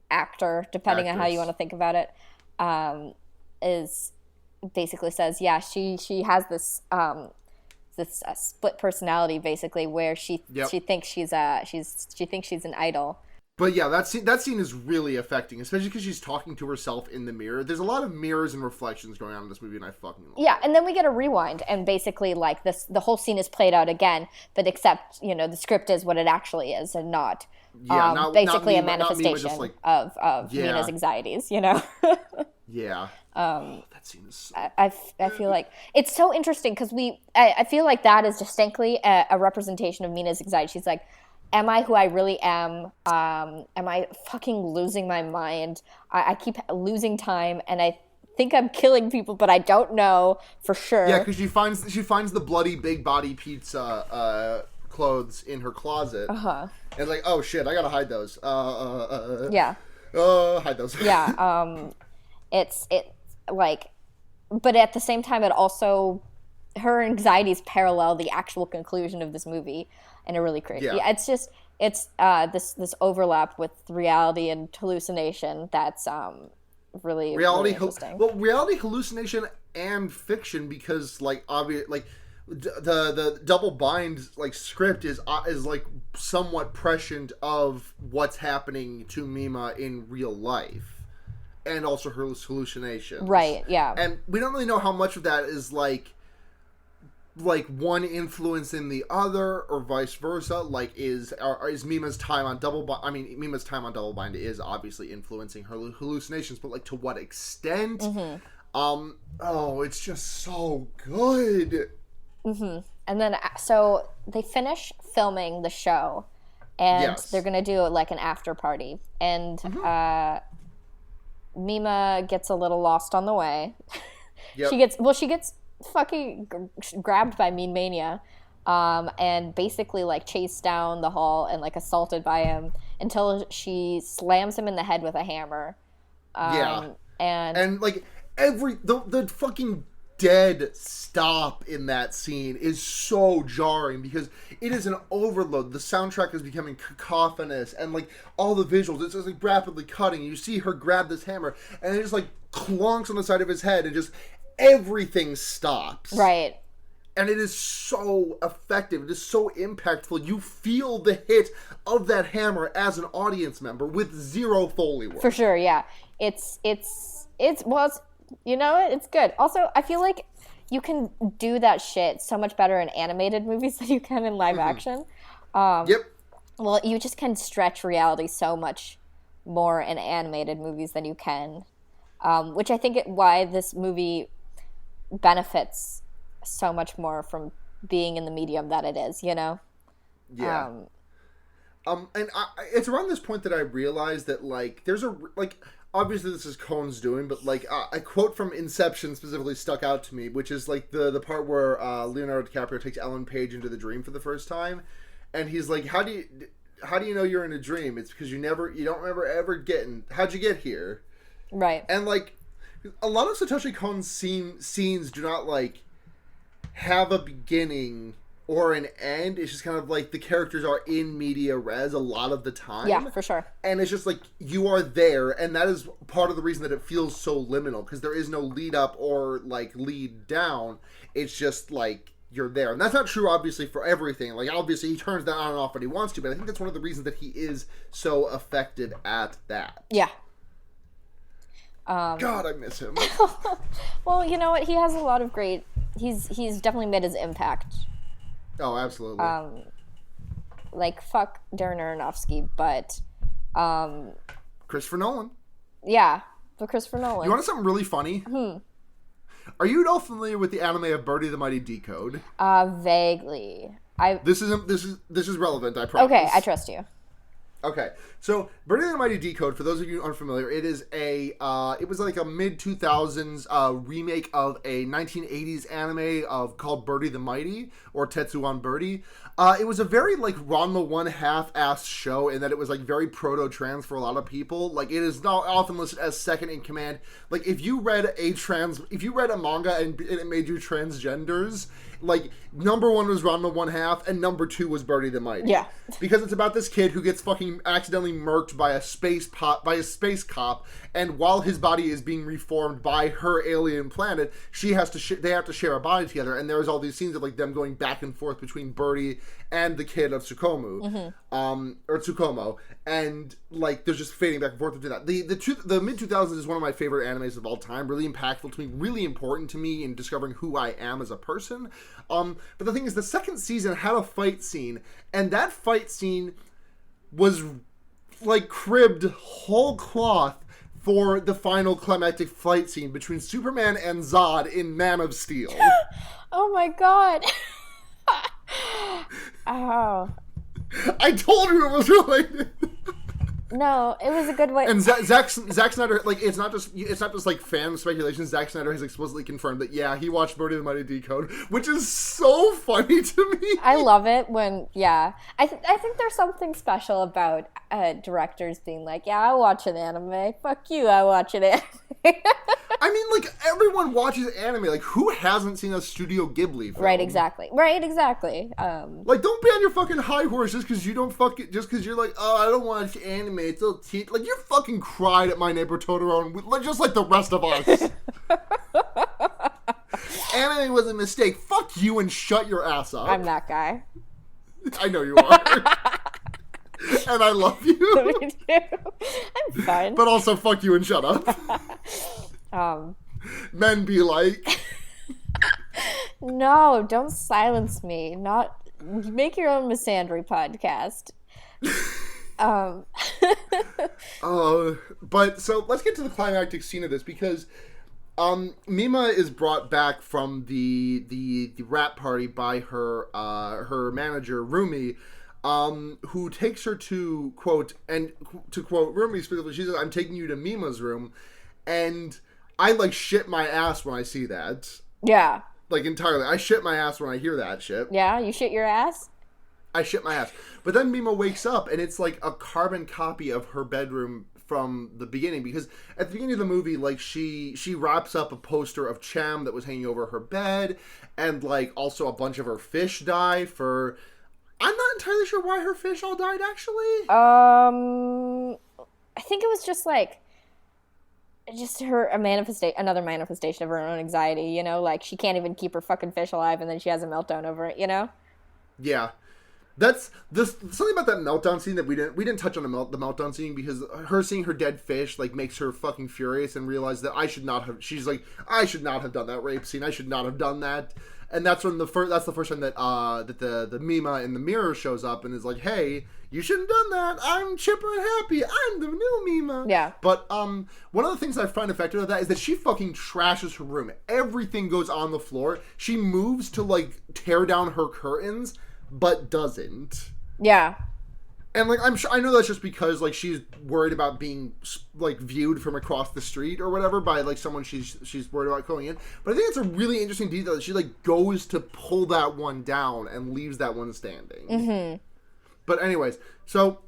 S2: actor, depending on how you want to think about it, is basically says, she has this split personality, basically, where she thinks she's an idol.
S1: But yeah, that scene is really affecting, especially because she's talking to herself in the mirror. There's a lot of mirrors and reflections going on in this movie, and I fucking love it.
S2: And then we get a rewind, and basically, like, the whole scene is played out again, but except, the script is what it actually is, and not basically a manifestation of Mina's anxieties, Yeah.
S1: That scene is so...
S2: I feel like it's so interesting because I feel like that is distinctly a representation of Mina's anxiety. She's like, am I who I really am? Am I fucking losing my mind? I keep losing time, and I think I'm killing people, but I don't know for sure.
S1: Yeah, because she finds the bloody big body pizza clothes in her closet. And it's like, oh shit, I gotta hide those. Hide those.
S2: It's like, but at the same time, it also, her anxieties parallel the actual conclusion of this movie in a really crazy. It's just, it's this overlap with reality and hallucination that's really interesting.
S1: Reality, hallucination, and fiction, because like the double bind like script is like somewhat prescient of what's happening to Mima in real life. And also her hallucinations.
S2: Right, yeah.
S1: And we don't really know how much of that is like one influence in the other, or vice versa. Like, is Mima's time on double bind... I mean, Mima's time on double bind is obviously influencing her hallucinations, but like, to what extent? It's just so good.
S2: And then, so they finish filming the show, and they're gonna do like an after party, and Mima gets a little lost on the way. She gets fucking grabbed by Mean Mania, and basically like chased down the hall and like assaulted by him until she slams him in the head with a hammer. And like the fucking dead stop in that scene is so jarring because it is an overload. The soundtrack is becoming cacophonous, and like all the visuals, it's just like rapidly cutting. You see her grab this hammer, and it just like clonks on the side of his head, and just everything stops. Right.
S1: And it is so effective. It is so impactful. You feel the hit of that hammer as an audience member with zero Foley work.
S2: For sure, yeah. It's good. Also, I feel like you can do that shit so much better in animated movies than you can in live action. Well, you just can stretch reality so much more in animated movies than you can, which I think why this movie benefits so much more from being in the medium that it is,
S1: and it's around this point that I realized that like there's obviously this is Kon's doing, but like a quote from Inception specifically stuck out to me, which is like the part where Leonardo DiCaprio takes Ellen Page into the dream for the first time, and he's like, how do you know you're in a dream? It's because you don't remember ever getting, how'd you get here?
S2: Right.
S1: And like a lot of Satoshi Kon's scenes do not like have a beginning or an end. It's just kind of like the characters are in media res a lot of the time.
S2: Yeah, for sure.
S1: And it's just like you are there, and that is part of the reason that it feels so liminal, because there is no lead up or like lead down. It's just like you're there. And that's not true obviously for everything. Like obviously he turns that on and off when he wants to, but I think that's one of the reasons that he is so effective at that.
S2: Yeah.
S1: God, I miss him.
S2: Well, you know what? He has a lot of great... He's definitely made his impact.
S1: Oh, absolutely.
S2: Like, fuck Darren Aronofsky, but...
S1: Christopher Nolan.
S2: Yeah. But Christopher Nolan.
S1: You want something really funny? Are you at all familiar with the anime of Birdie the Mighty Decode?
S2: Vaguely.
S1: This is relevant, I promise.
S2: Okay, I trust you.
S1: Okay, so Birdie the Mighty Decode, for those of you unfamiliar, it is it was like a mid-2000s remake of a 1980s anime called Birdie the Mighty, or Tetsuwan Birdie. It was a very, like, Ranma one-half-ass show in that it was, like, very proto-trans for a lot of people. Like, it is not often listed as second in command. Like, if you read a manga and it made you transgenders, like, number one was Ranma one-half, and number two was Birdie the Mighty.
S2: Yeah.
S1: Because it's about this kid who gets fucking accidentally murked by a space cop, and while his body is being reformed by her alien planet, they have to share a body together, and there's all these scenes of, like, them going back and forth between Birdie and the kid of Tsukomo, or Tsukomo, and, like, there's just fading back and forth between that. The mid-2000s is one of my favorite animes of all time, really impactful to me, really important to me in discovering who I am as a person. But the thing is, the second season had a fight scene, and that fight scene was, like, cribbed whole cloth for the final climactic fight scene between Superman and Zod in Man of Steel.
S2: Oh my god. Oh.
S1: I told you it was related.
S2: No, it was a good way.
S1: And Zack Snyder, like, it's not just like fan speculation. Zack Snyder has explicitly confirmed that, yeah, he watched Birdie the Mighty Decode, which is so funny to me.
S2: I love it when, yeah. I think there's something special about directors being like, yeah, I watch an anime. Fuck you, I watch an anime.
S1: I mean, like, everyone watches anime. Like, who hasn't seen a Studio Ghibli film?
S2: Right, exactly. Like,
S1: don't be on your fucking high horse just because you're like, oh, I don't watch anime. It's all cheap. Like, you fucking cried at My Neighbor Totoro, just like the rest of us. Anime was a mistake. Fuck you and shut your ass up.
S2: I'm that guy.
S1: I know you are. And I love you.
S2: Me too. I'm fine.
S1: But also, fuck you and shut up. Men be like.
S2: No, don't silence me. Make your own misandry podcast.
S1: But so let's get to the climactic scene of this, because Mima is brought back from the rap party by her manager Rumi, who takes her to quote Rumi specifically, she says, "I'm taking you to Mima's room," and I, like, shit my ass when I see that.
S2: Yeah.
S1: Like, entirely. I shit my ass when I hear that shit.
S2: Yeah, you shit your ass?
S1: I shit my ass. But then Mima wakes up, and it's like a carbon copy of her bedroom from the beginning, because at the beginning of the movie, like, she wraps up a poster of Cham that was hanging over her bed, and, like, also a bunch of her fish die for... I'm not entirely sure why her fish all died, actually.
S2: I think it was just, like... just another manifestation of her own anxiety, you know? Like, she can't even keep her fucking fish alive, and then she has a meltdown over it, you know?
S1: Yeah. That's something about that meltdown scene that we didn't touch on the meltdown scene, because her seeing her dead fish, like, makes her fucking furious and realize that she's like, I should not have done that rape scene. I should not have done that. And that's when that's the first time that the Mima in the mirror shows up and is like, hey, you shouldn't have done that. I'm chipper and happy. I'm the new Mima.
S2: Yeah.
S1: But one of the things I find effective of that is that she fucking trashes her room. Everything goes on the floor. She moves to, like, tear down her curtains, but doesn't.
S2: Yeah.
S1: And, like, I know that's just because, like, she's worried about being, like, viewed from across the street or whatever by, like, someone she's worried about going in. But I think it's a really interesting detail that she, like, goes to pull that one down and leaves that one standing.
S2: Mm-hmm.
S1: But anyways, so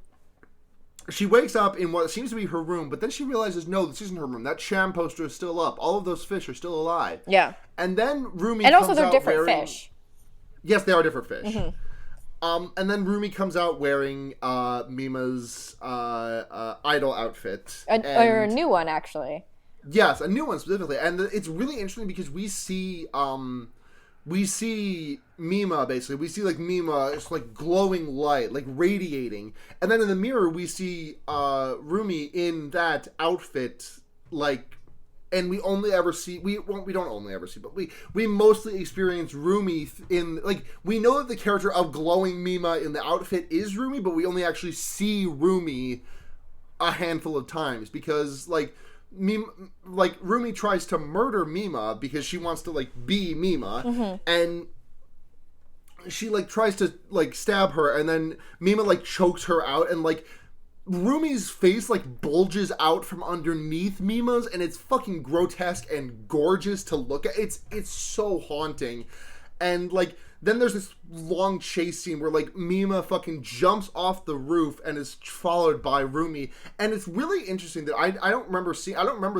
S1: she wakes up in what seems to be her room, but then she realizes, no, this isn't her room. That Cham poster is still up. All of those fish are still alive.
S2: Yeah.
S1: And then Rumi
S2: and
S1: comes
S2: also they're
S1: out
S2: different
S1: wearing...
S2: fish.
S1: Yes, they are different fish.
S2: Mm-hmm.
S1: And then Rumi comes out wearing Mima's idol outfit.
S2: Or a new one, actually.
S1: Yes, a new one specifically. And it's really interesting because we see Mima, basically. We see, like, Mima, it's like glowing light, like radiating. And then in the mirror, we see Rumi in that outfit, like... And we only ever see, we don't only ever see, but we mostly experience Rumi in, like, we know that the character of glowing Mima in the outfit is Rumi, but we only actually see Rumi a handful of times, because, like, Rumi tries to murder Mima because she wants to, like, be Mima, and she, like, tries to, like, stab her, and then Mima, like, chokes her out, and, like, Rumi's face, like, bulges out from underneath Mima's, and it's fucking grotesque and gorgeous to look at. It's so haunting. And, like, then there's this long chase scene where, like, Mima fucking jumps off the roof and is followed by Rumi. And it's really interesting that I don't remember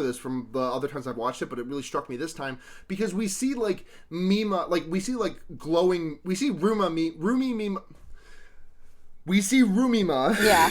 S1: this from the other times I've watched it, but it really struck me this time because we see, like, Mima, like, we see, like, glowing, we see Rumi Mima. We see Rumima.
S2: Yeah.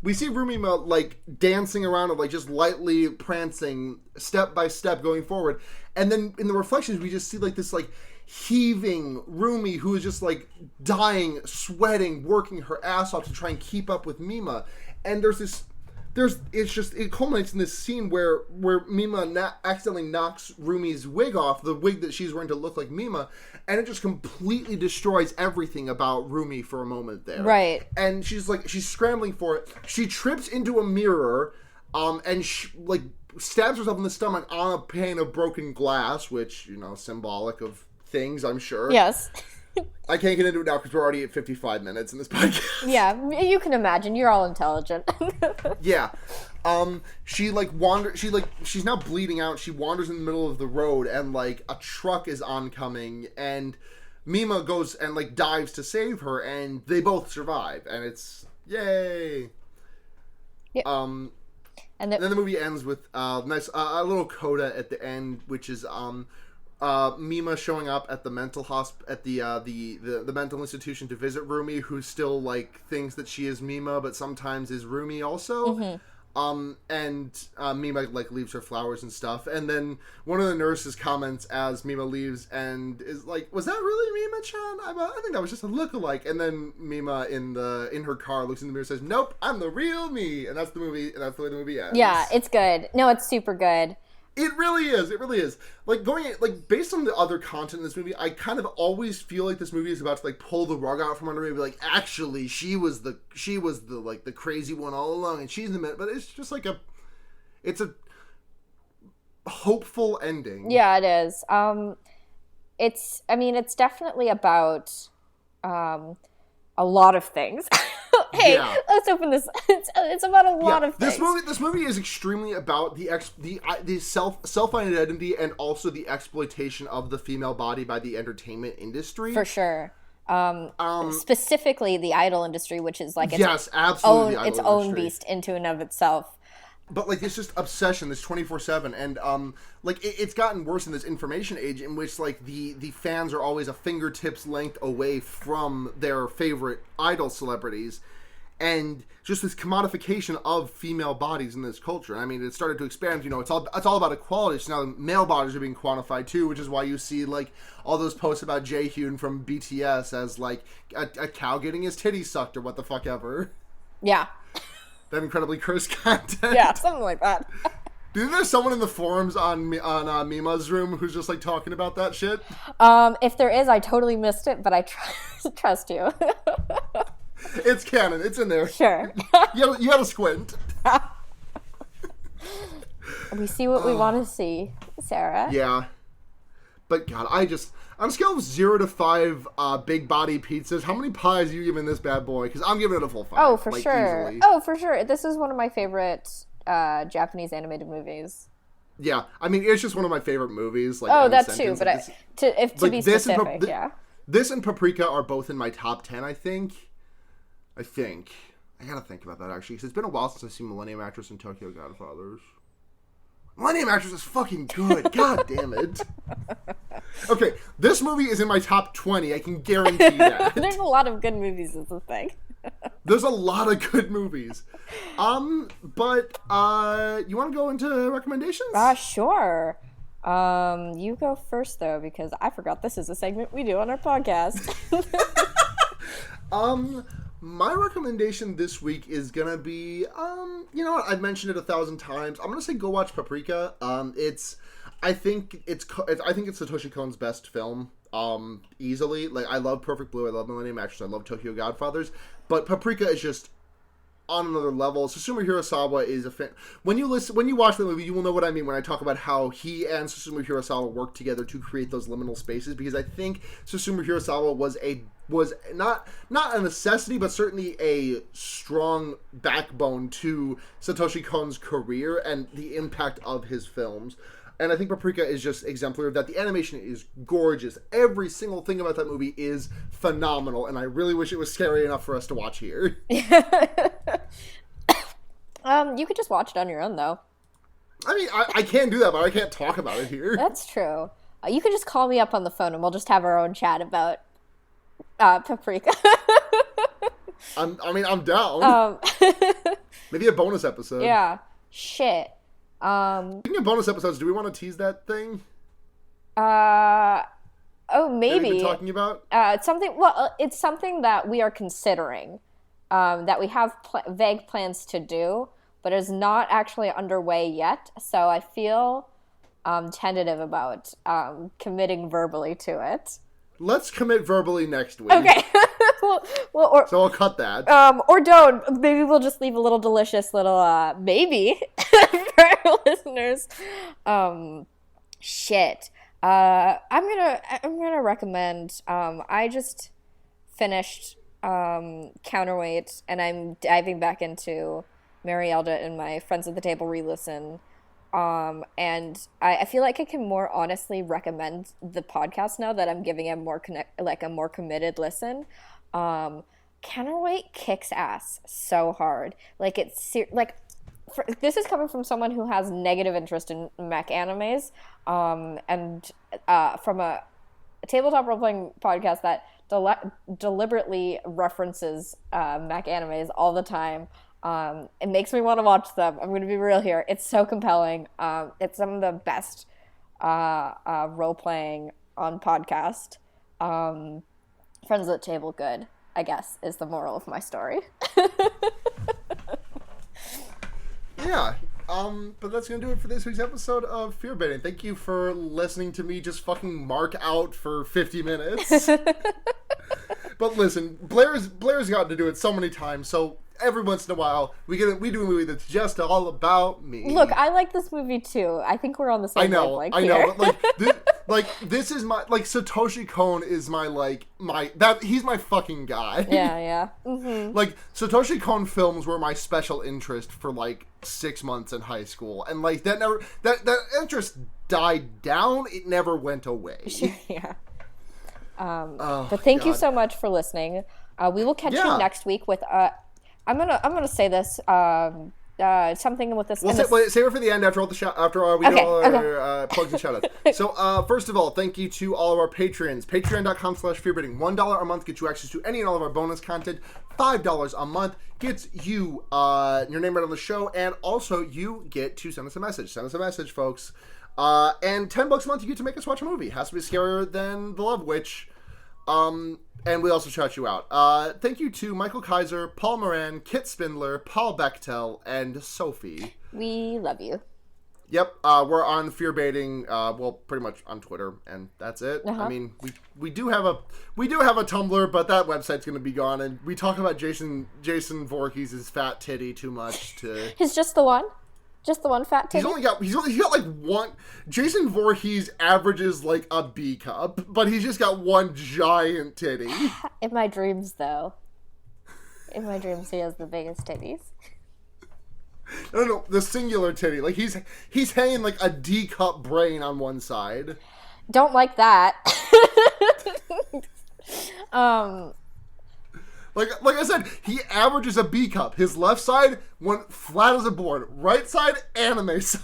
S1: We see Rumima, like, dancing around and, like, just lightly prancing, step by step, going forward. And then in the reflections, we just see, like, this, like, heaving Rumi who is just, like, dying, sweating, working her ass off to try and keep up with Mima. And it culminates in this scene where Mima accidentally knocks Rumi's wig off, the wig that she's wearing to look like Mima, and it just completely destroys everything about Rumi for a moment there.
S2: Right.
S1: And she's scrambling for it. She trips into a mirror, and like, stabs herself in the stomach on a pane of broken glass, which, you know, symbolic of things, I'm sure.
S2: Yes.
S1: I can't get into it now because we're already at 55 minutes in this podcast.
S2: Yeah, you can imagine. You're all intelligent.
S1: Yeah. She's now bleeding out. She wanders in the middle of the road and, like, a truck is oncoming and Mima goes and, like, dives to save her and they both survive and it's yay.
S2: Yep.
S1: And then the movie ends with a little coda at the end, which is Mima showing up at the mental the mental institution to visit Rumi, who still, like, thinks that she is Mima, but sometimes is Rumi also. Mm-hmm. And Mima, like, leaves her flowers and stuff, and then one of the nurses comments as Mima leaves and is like, "Was that really Mima-chan? I think that was just a lookalike." And then Mima in her car looks in the mirror and says, "Nope, I'm the real me." And that's the movie. And that's the way the movie ends.
S2: Yeah, it's good. No, it's super good.
S1: It really is. It really is. Like, based on the other content in this movie, I kind of always feel like this movie is about to, like, pull the rug out from under me and be like, actually, she was the like, the crazy one all along, and she's the man. But it's just like it's a hopeful ending.
S2: Yeah, it is. It's definitely about, a lot of things. Hey, yeah. Let's open this. It's about a lot of things.
S1: This movie is extremely about the self-identity and also the exploitation of the female body by the entertainment industry.
S2: For sure. Specifically the idol industry, which is like
S1: its
S2: own beast into and of itself.
S1: But, like, it's just obsession, this 24/7, and, like, it's gotten worse in this information age in which, like, the fans are always a fingertips length away from their favorite idol celebrities, and just this commodification of female bodies in this culture. I mean, it started to expand, you know, it's all about equality, so now male bodies are being quantified, too, which is why you see, like, all those posts about Jaehyun from BTS as, like, a cow getting his titties sucked or what the fuck ever.
S2: Yeah.
S1: That incredibly cursed content.
S2: Yeah, something like that.
S1: Do you think there's someone in the forums on Mima's room who's just, like, talking about that shit?
S2: If there is, I totally missed it, but I trust you.
S1: It's canon. It's in there.
S2: Sure.
S1: You had to squint.
S2: We see what we want to see, Sarah.
S1: Yeah. But, God, on a scale of 0 to 5 big body pizzas, how many pies are you giving this bad boy? Because I'm giving it a full 5.
S2: Oh, for sure.
S1: Easily.
S2: Oh, for sure. This is one of my favorite Japanese animated movies.
S1: Yeah. I mean, it's just one of my favorite movies. Like,
S2: oh, that too. But to be specific, yeah.
S1: This and Paprika are both in my top 10, I think. I gotta think about that, actually. Because it's been a while since I've seen Millennium Actress and Tokyo Godfathers. Millennium Actress is fucking good. God damn it. Okay, this movie is in my top 20. I can guarantee that.
S2: There's a lot of good movies is the thing.
S1: There's a lot of good movies. But you want to go into recommendations?
S2: Sure. You go first, though, because I forgot this is a segment we do on our podcast.
S1: My recommendation this week is gonna be, you know what, I've mentioned it 1,000 times. I'm gonna say go watch Paprika. I think it's Satoshi Kon's best film, easily. Like, I love Perfect Blue, I love Millennium Actress, I love Tokyo Godfathers, but Paprika is just on another level. Susumu Hirasawa is a fan. When you watch the movie, you will know what I mean when I talk about how he and Susumu Hirasawa worked together to create those liminal spaces, because I think Susumu Hirasawa was not a necessity, but certainly a strong backbone to Satoshi Kon's career and the impact of his films. And I think Paprika is just exemplary of that. The animation is gorgeous. Every single thing about that movie is phenomenal, and I really wish it was scary enough for us to watch here.
S2: You could just watch it on your own, though.
S1: I mean, I can do that, but I can't talk about it here.
S2: That's true. You could just call me up on the phone, and we'll just have our own chat about Paprika.
S1: I'm down. Maybe a bonus episode.
S2: Yeah. Shit.
S1: Speaking of bonus episodes, do we want to tease that thing?
S2: Oh, maybe.
S1: That we've been talking about?
S2: It's something that we are considering, that we have vague plans to do, but is not actually underway yet. So I feel tentative about committing verbally to it.
S1: Let's commit verbally next week.
S2: Okay.
S1: So I'll cut that.
S2: Or don't. Maybe we'll just leave a little delicious little maybe for our listeners. Shit. I'm gonna recommend. I just finished Counterweight, and I'm diving back into Mary Eldred and my Friends at the Table re-listen. And I feel like I can more honestly recommend the podcast now that I'm giving a more committed listen. Counterweight kicks ass so hard. Like this is coming from someone who has negative interest in mech animes, and from a tabletop role-playing podcast that deliberately references mech animes all the time. It makes me want to watch them. I'm going to be real here. It's so compelling. It's some of the best role-playing on podcast. Friends at the Table good, I guess, is the moral of my story.
S1: Yeah. But that's going to do it for this week's episode of Fear Baiting. Thank you for listening to me just fucking mark out for 50 minutes. But listen, Blair's gotten to do it so many times, so every once in a while, we do a movie that's just all about me.
S2: Look, I like this movie too. I think we're on the same wavelength here.
S1: I know, but this is my, Satoshi Kon is he's my fucking guy.
S2: Yeah. Mm-hmm.
S1: Satoshi Kon films were my special interest for 6 months in high school, and that interest died down. It never went away.
S2: Yeah. But thank you so much for listening. We will catch you next week with I'm gonna say this something with this.
S1: We'll save it for the end after all we do our plugs and shoutouts. So first of all, thank you to all of our patrons. Patreon.com/fearbaiting. $1 a month gets you access to any and all of our bonus content. $5 a month gets you your name right on the show, and also you get to send us a message. Send us a message, folks. And $10 a month you get to make us watch a movie. It has to be scarier than The Love Witch. And we also shout you out. Thank you to Michael Kaiser, Paul Moran, Kit Spindler, Paul Bechtel, and Sophie.
S2: We love you.
S1: Yep, we're on Fear Baiting, pretty much on Twitter, and that's it.
S2: Uh-huh.
S1: I mean, we do have a Tumblr, but that website's going to be gone, and we talk about Jason Voorhees' fat titty too much to...
S2: He's just the one? Just the one fat titty?
S1: He's got one. Jason Voorhees averages a B cup, but he's just got one giant titty.
S2: In my dreams, though. In my dreams, he has the biggest titties.
S1: No, the singular titty. He's hanging a D cup brain on one side.
S2: Don't like that.
S1: Like I said, he averages a B cup. His left side went flat as a board. Right side, anime size.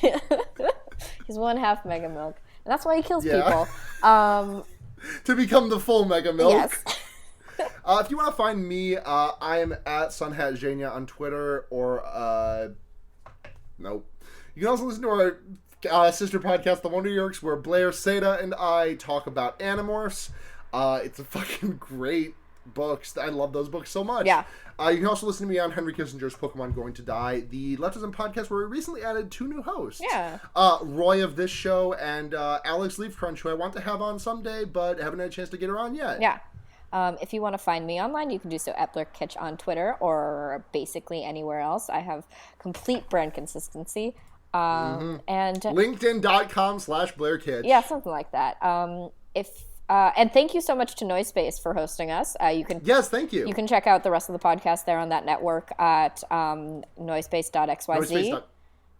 S2: He's 1/2 Mega Milk. And that's why he kills people.
S1: To become the full Mega Milk.
S2: Yes.
S1: If you want to find me, I am at SunhatZhania on Twitter, or, nope. You can also listen to our sister podcast, The Wonder Yerks, where Blair, Seda, and I talk about Animorphs. It's a fucking great books. I love those books so much.
S2: Yeah.
S1: You can also listen to me on Henry Kissinger's Pokemon Going to Die, the Leftism podcast, where we recently added 2 new hosts.
S2: Yeah.
S1: Roy of this show and Alex Leafcrunch, who I want to have on someday, but haven't had a chance to get her on yet.
S2: Yeah. If you want to find me online, you can do so at BlairKitch on Twitter or basically anywhere else. I have complete brand consistency. And
S1: LinkedIn.com/BlairKitch.
S2: Yeah, something like that. And thank you so much to Noisepace for hosting us.
S1: Yes, thank you.
S2: You can check out the rest of the podcast there on that network at noisepace.xyz.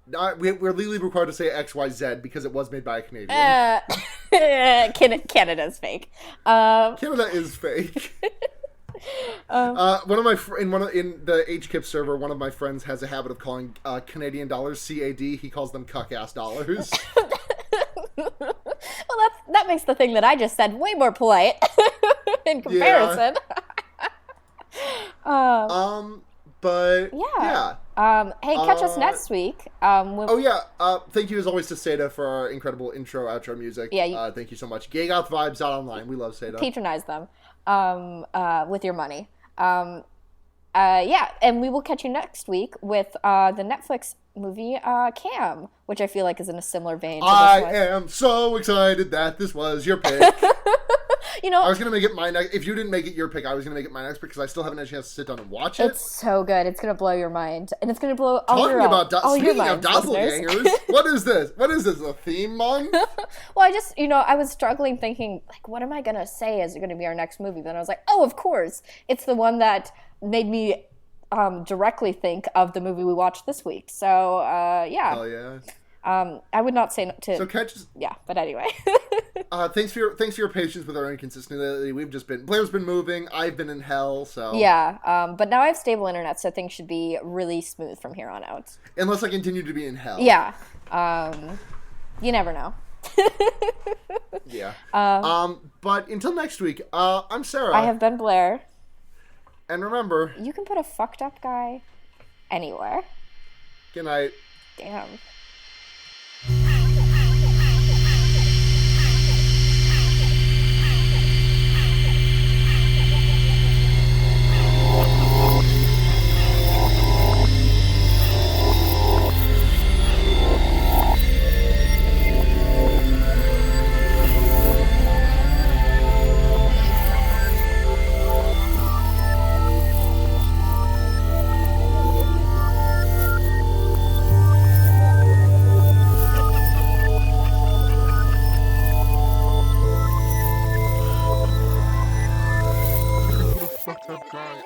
S1: We're legally required to say XYZ because it was made by a Canadian.
S2: Canada's fake.
S1: Canada is fake. One of my in the HKIP server, one of my friends has a habit of calling Canadian dollars CAD. He calls them cuck-ass dollars.
S2: Well, that makes the thing that I just said way more polite in comparison.
S1: But yeah.
S2: Hey, catch us next week.
S1: Thank you as always to Seda for our incredible intro, outro music.
S2: Yeah.
S1: Thank you so much. GayGothVibes.online. We love Seda.
S2: Patronize them with your money. And we will catch you next week with the Netflix movie Cam, which I feel like is in a similar vein to this
S1: one.
S2: I
S1: am so excited that this was your pick. I was going to make it my next. If you didn't make it your pick, I was going to make it my next pick because I still haven't had a chance to sit down and watch it.
S2: It's so good. It's going to blow your mind. And it's going to blow all
S1: Talking
S2: your
S1: about
S2: all
S1: speaking
S2: your
S1: of doppelgangers, what is this? What is this, a theme month?
S2: Well, I was struggling thinking, like, what am I going to say is going to be our next movie? Then I was like, oh, of course. It's the one that made me directly think of the movie we watched this week. So, yeah.
S1: Hell yeah.
S2: I would not say to.
S1: So catch.
S2: Yeah, but anyway.
S1: Thanks for your patience with our inconsistency. Blair's been moving. I've been in hell. So
S2: yeah. But now I have stable internet, so things should be really smooth from here on out.
S1: Unless I continue to be in hell.
S2: Yeah. You never know.
S1: Yeah. But until next week, I'm Sara.
S2: I have been Blair.
S1: And remember,
S2: you can put a fucked up guy anywhere.
S1: Good night.
S2: Damn.
S1: Fucked up guy.